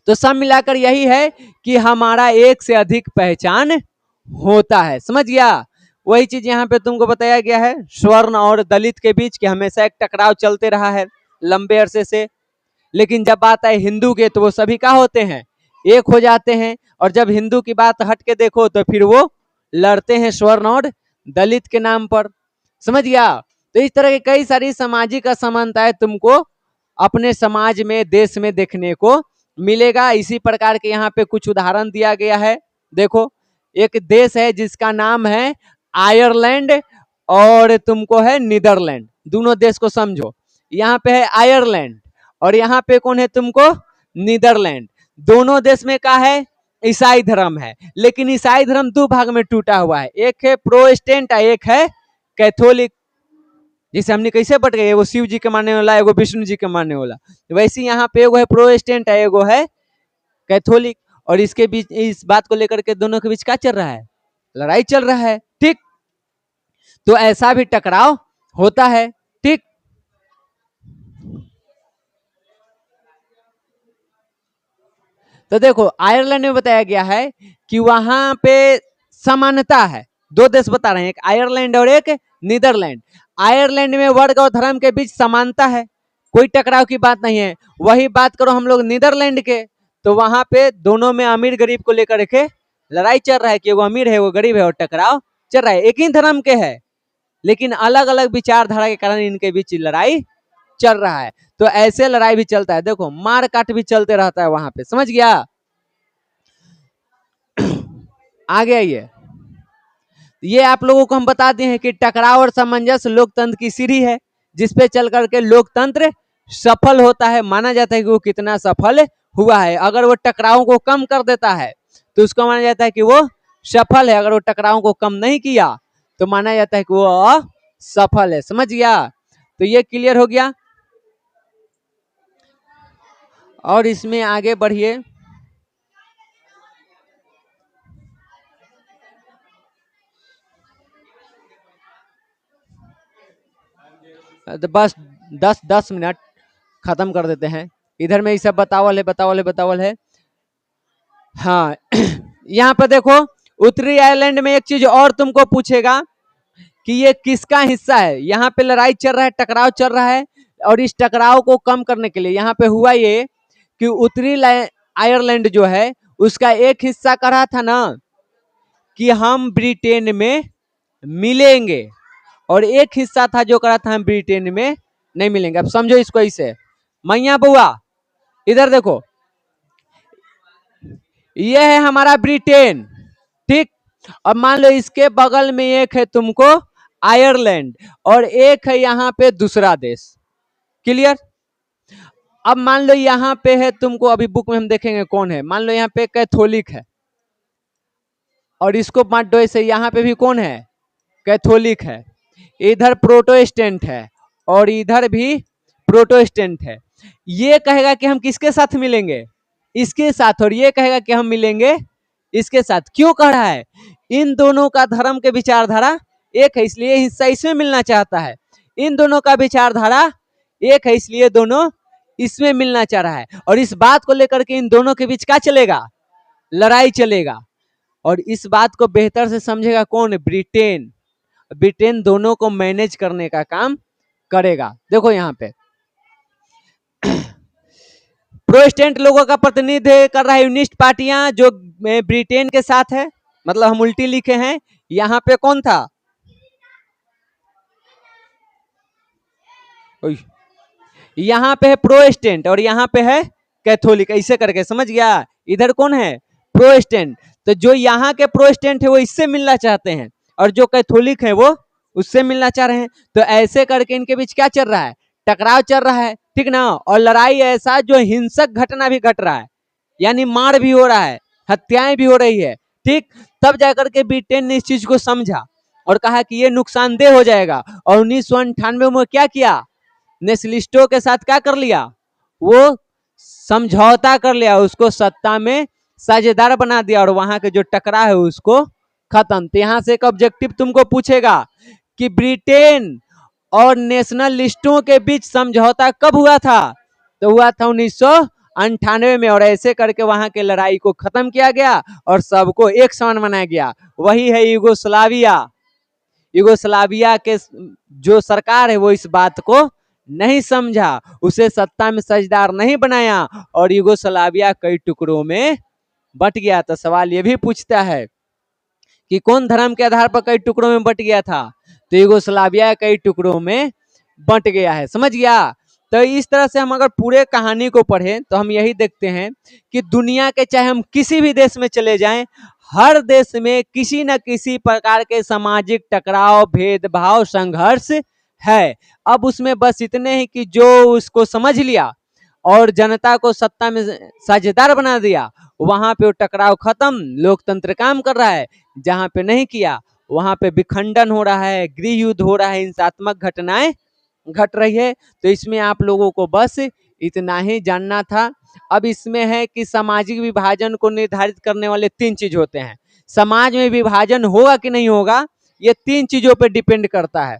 तो सब मिलाकर यही है कि हमारा एक से अधिक पहचान होता है। समझ गया? वही चीज यहाँ पे तुमको बताया गया है, स्वर्ण और दलित के बीच कि हमेशा एक टकराव चलते रहा है लंबे अरसे से, लेकिन जब बात आए हिंदू के तो वो सभी का होते हैं, एक हो जाते हैं। और जब हिंदू की बात हट के देखो तो फिर वो लड़ते हैं स्वर्ण और दलित के नाम पर। समझ गया? तो इस तरह की कई सारी सामाजिक असमानताएं तुमको अपने समाज में, देश में देखने को मिलेगा। इसी प्रकार के यहाँ पे कुछ उदाहरण दिया गया है। देखो, एक देश है जिसका नाम है आयरलैंड और तुमको है नीदरलैंड। दोनों देश को समझो, यहाँ पे है आयरलैंड और यहाँ पे कौन है तुमको? नीदरलैंड। दोनों देश में क्या है? ईसाई धर्म है, लेकिन ईसाई धर्म दो भाग में टूटा हुआ है, एक है प्रोटेस्टेंट, एक है कैथोलिक। जैसे हमने कैसे बट गए, एगो शिव जी के मानने वाला, एगो विष्णु जी के मानने वाला, वैसे यहाँ पे एगो है प्रोटेस्टेंट, एगो है कैथोलिक। और इसके बीच, इस बात को लेकर के दोनों के बीच क्या चल रहा है? लड़ाई चल रहा है। ठीक, तो ऐसा भी टकराव होता है। ठीक, तो देखो आयरलैंड में बताया गया है कि वहां पे समानता है। दो देश बता रहे हैं, एक आयरलैंड और एक नीदरलैंड। आयरलैंड में वर्ग और धर्म के बीच समानता है, कोई टकराव की बात नहीं है। वही बात करो हम लोग नीदरलैंड के, तो वहां पे दोनों में अमीर गरीब को लेकर के लड़ाई चल रहा है कि वो अमीर है वो गरीब है, और टकराव चल रहा है। एक ही धर्म के है लेकिन अलग अलग विचारधारा के कारण इनके बीच लड़ाई चल रहा है। तो ऐसे लड़ाई भी चलता है, देखो मार काट भी चलते रहता है वहां पे, समझ गया। आगे आइए, ये आप लोगों को हम बताते हैं कि टकराव और सामंजस्य लोकतंत्र की सीढ़ी है, जिसपे चल करके लोकतंत्र सफल होता है। माना जाता है कि वो कितना सफल हुआ है। अगर वो टकरावों को कम कर देता है तो उसको माना जाता है कि वो सफल है। अगर वो टकरावों को कम नहीं किया तो माना जाता है कि वो असफल है। समझ गया, तो ये क्लियर हो गया। और इसमें आगे बढ़िए, तो बस 10 मिनट खत्म कर देते हैं। इधर में ये सब बतावल है। हाँ यहाँ पर देखो, उत्तरी आयरलैंड में एक चीज और तुमको पूछेगा कि ये किसका हिस्सा है। यहाँ पे लड़ाई चल रहा है, टकराव चल रहा है, और इस टकराव को कम करने के लिए यहाँ पे हुआ ये कि उत्तरी आयरलैंड जो है उसका एक हिस्सा कह रहा था ना कि हम ब्रिटेन में मिलेंगे, और एक हिस्सा था जो कहा था हम ब्रिटेन में नहीं मिलेंगे। अब समझो इसको ऐसे, मैया बुआ इधर देखो, ये है हमारा ब्रिटेन, ठीक। अब मान लो इसके बगल में एक है तुमको आयरलैंड, और एक है यहाँ पे दूसरा देश, क्लियर। अब मान लो यहाँ पे है तुमको, अभी बुक में हम देखेंगे कौन है, मान लो यहाँ पे कैथोलिक है, और इसको बांट दो ऐसे, यहाँ पे भी कौन है, कैथोलिक है, इधर प्रोटेस्टेंट है, और इधर भी प्रोटेस्टेंट है। ये कहेगा कि हम किसके साथ मिलेंगे, इसके साथ, और ये कहेगा कि हम मिलेंगे इसके साथ। क्यों कह रहा है, इन दोनों का धर्म के विचारधारा एक है, इसलिए हिस्सा इसमें मिलना चाहता है। इन दोनों का विचारधारा एक है, इसलिए दोनों इसमें मिलना चाह रहा है। और इस बात को लेकर के इन दोनों के बीच क्या चलेगा, लड़ाई चलेगा। और इस बात को बेहतर से समझेगा कौन, ब्रिटेन। ब्रिटेन दोनों को मैनेज करने का काम करेगा। देखो यहाँ पे प्रोटेस्टेंट लोगों का प्रतिनिधित्व कर रहा है यूनिस्ट पार्टियां जो ब्रिटेन के साथ है, मतलब हम उल्टी लिखे हैं। यहाँ पे कौन था, यहाँ पे है प्रोटेस्टेंट और यहाँ पे है कैथोलिक, ऐसे करके, समझ गया। इधर कौन है, प्रोटेस्टेंट। तो जो यहाँ के प्रोटेस्टेंट है वो इससे मिलना चाहते हैं, और जो कैथोलिक है वो उससे मिलना चाह रहे हैं। तो ऐसे करके इनके बीच क्या चल रहा है, टकराव चल रहा है, ठीक ना। और लड़ाई ऐसा जो हिंसक घटना भी घट रहा है, यानी मार भी हो रहा है, हत्याएं भी हो रही है, ठीक। तब जाकर के ब्रिटेन ने इस चीज को समझा और कहा कि ये नुकसानदेह हो जाएगा। और 1998 में क्या किया, नेशनलिस्टों के साथ क्या कर लिया, वो समझौता कर लिया, उसको सत्ता में साझेदार बना दिया, और वहां के जो टकराव है उसको खत्म। तो यहाँ से एक ऑब्जेक्टिव तुमको पूछेगा कि ब्रिटेन और नेशनलिस्टों के बीच समझौता कब हुआ था, तो हुआ था 1998 में। और ऐसे करके वहां के लड़ाई को खत्म किया गया और सबको एक समान बनाया गया। वही है यूगोस्लाविया। यूगोस्लाविया के जो सरकार है वो इस बात को नहीं समझा, उसे सत्ता में साझेदार नहीं बनाया, और यूगोस्लाविया कई टुकड़ों में बट गया। तो सवाल ये भी पूछता है कि कौन धर्म के आधार पर कई टुकड़ों में बट गया था, तो यूगोस्लाविया कई टुकड़ों में बट गया है, समझ गया। तो इस तरह से हम अगर पूरे कहानी को पढ़ें तो हम यही देखते हैं कि दुनिया के चाहे हम किसी भी देश में चले जाएं, हर देश में किसी न किसी प्रकार के सामाजिक टकराव, भेदभाव, संघर्ष है। अब उसमें बस इतने ही कि जो उसको समझ लिया और जनता को सत्ता में साझेदार बना दिया, वहां पे वो टकराव खत्म, लोकतंत्र काम कर रहा है। जहां पे नहीं किया वहां पे विखंडन हो रहा है, गृह युद्ध हो रहा है, हिंसात्मक घटनाएं घट रही है। तो इसमें आप लोगों को बस इतना ही जानना था। अब इसमें है कि सामाजिक विभाजन को निर्धारित करने वाले 3 चीज होते हैं। समाज में विभाजन होगा कि नहीं होगा, ये 3 चीजों पे डिपेंड करता है।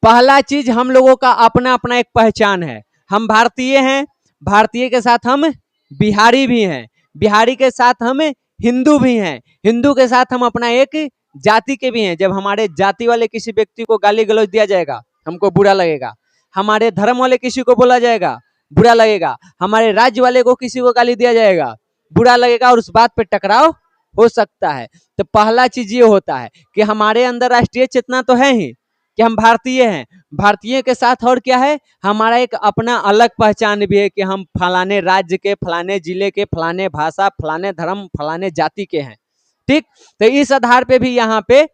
पहला चीज, हम लोगों का अपना अपना एक पहचान है। हम भारतीय हैं, भारतीय के साथ हम बिहारी भी हैं, बिहारी के साथ हम हिंदू भी हैं, हिंदू के साथ हम अपना एक जाति के भी हैं। जब हमारे जाति वाले किसी व्यक्ति को गाली गलौज दिया जाएगा हमको बुरा लगेगा, हमारे धर्म वाले किसी को बोला जाएगा बुरा लगेगा, हमारे राज्य वाले को किसी को गाली दिया जाएगा बुरा लगेगा, और उस बात पे टकराव हो सकता है। तो पहला चीज ये होता है कि हमारे अंदर राष्ट्रीय चेतना तो है ही कि हम भारतीय हैं, भारतीय के साथ और क्या है, हमारा एक अपना अलग पहचान भी है कि हम फलाने राज्य के, फलाने जिले के, फलाने भाषा, फलाने धर्म, फलाने जाति के हैं। ठीक, तो इस आधार पे भी यहाँ पे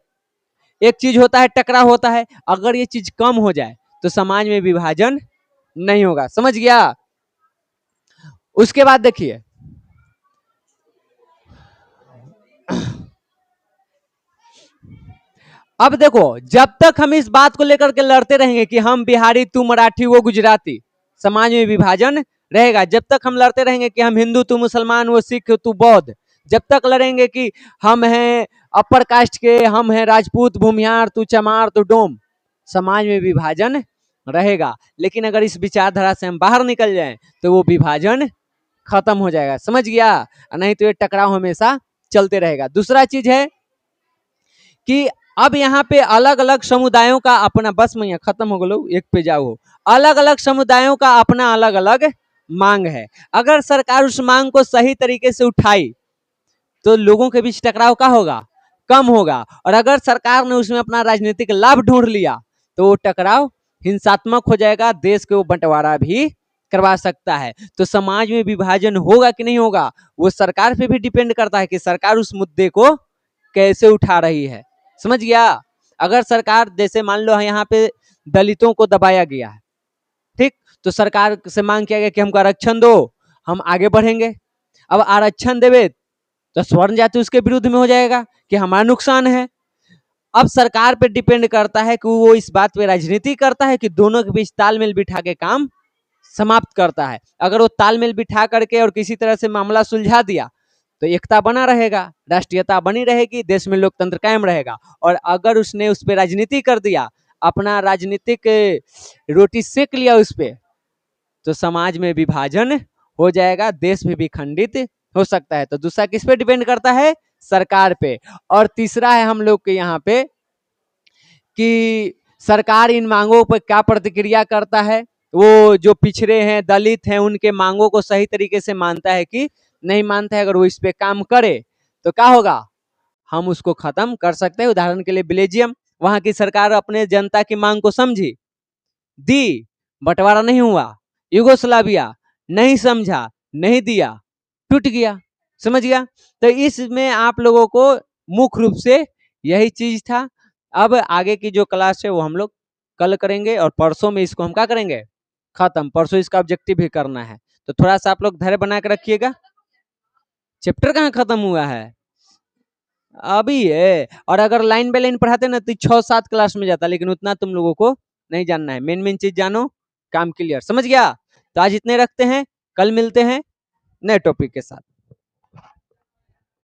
एक चीज होता है, टकराव होता है। अगर ये चीज कम हो जाए तो समाज में विभाजन नहीं होगा। समझ गया? उसके बाद देखिए, अब देखो, जब तक हम इस बात को लेकर के लड़ते रहेंगे कि हम बिहारी, तू मराठी, वो गुजराती, समाज में विभाजन रहेगा। जब तक हम लड़ते रहेंगे कि हम हिंदू, तू मुसलमान, वो सिख, तू बौद्ध, जब तक लड़ेंगे कि हम हैं अपर कास्ट के, हम हैं राजपूत, भूमिहार, तू चमार, तू डोम, समाज में विभाजन रहेगा। लेकिन अगर इस विचारधारा से हम बाहर निकल जाएं तो वो विभाजन खत्म हो जाएगा। समझ गया? नहीं तो ये टकराव हमेशा चलते रहेगा। दूसरा चीज है कि अब यहाँ पे अलग अलग समुदायों का अपना, बस मैं यहाँ खत्म हो गया, एक पे जाओ, अलग अलग समुदायों का अपना अलग अलग मांग है। अगर सरकार उस मांग को सही तरीके से उठाई तो लोगों के बीच टकराव का होगा, कम होगा। और अगर सरकार ने उसमें अपना राजनीतिक लाभ ढूंढ लिया तो वो टकराव हिंसात्मक हो जाएगा, देश को बंटवारा भी करवा सकता है। तो समाज में विभाजन होगा कि नहीं होगा, वो सरकार पे भी डिपेंड करता है कि सरकार उस मुद्दे को कैसे उठा रही है। समझ गया? अगर सरकार, जैसे मान लो यहाँ पे दलितों को दबाया गया है, ठीक, तो सरकार से मांग किया गया कि हमको आरक्षण दो, हम आगे बढ़ेंगे। अब आरक्षण देवे तो स्वर्ण जाति उसके विरुद्ध में हो जाएगा कि हमारा नुकसान है। अब सरकार पे डिपेंड करता है कि वो इस बात पे राजनीति करता है कि दोनों के बीच तालमेल बिठा के काम समाप्त करता है। अगर वो तालमेल बिठा करके और किसी तरह से मामला सुलझा दिया तो एकता बना रहेगा, राष्ट्रीयता बनी रहेगी, देश में लोकतंत्र कायम रहेगा। और अगर उसने उस पर राजनीति कर दिया, अपना राजनीतिक रोटी सेक लिया उस पर, तो समाज में विभाजन हो जाएगा, देश में भी खंडित हो सकता है। तो दूसरा किस पे डिपेंड करता है? सरकार पे। और तीसरा है हम लोग के यहाँ पे कि सरकार इन मांगों पर क्या प्रतिक्रिया करता है। वो जो पिछड़े हैं, दलित हैं, उनके मांगों को सही तरीके से मानता है कि नहीं मानता है। अगर वो इस पे काम करे तो क्या होगा, हम उसको खत्म कर सकते हैं। उदाहरण के लिए बेल्जियम, वहां की सरकार अपने जनता की मांग को समझी, दी, बंटवारा नहीं हुआ। युगोस्लाविया नहीं समझा, नहीं दिया, टूट गया। समझ गया? तो इसमें आप लोगों को मुख्य रूप से यही चीज था। अब आगे की जो क्लास है वो हम लोग कल करेंगे और परसों में इसको हम क्या करेंगे, खत्म। परसों इसका ऑब्जेक्टिव भी करना है, तो थोड़ा सा आप लोग धैर्य बना के रखिएगा। चैप्टर कहाँ खत्म हुआ है, अभी है। और अगर लाइन बाय लाइन पढ़ाते ना तो 6-7 क्लास में जाता, लेकिन उतना तुम लोगों को नहीं जानना है। मेन मेन चीज जानो, काम क्लियर। समझ गया? तो आज इतने रखते हैं, कल मिलते हैं नए टॉपिक के साथ।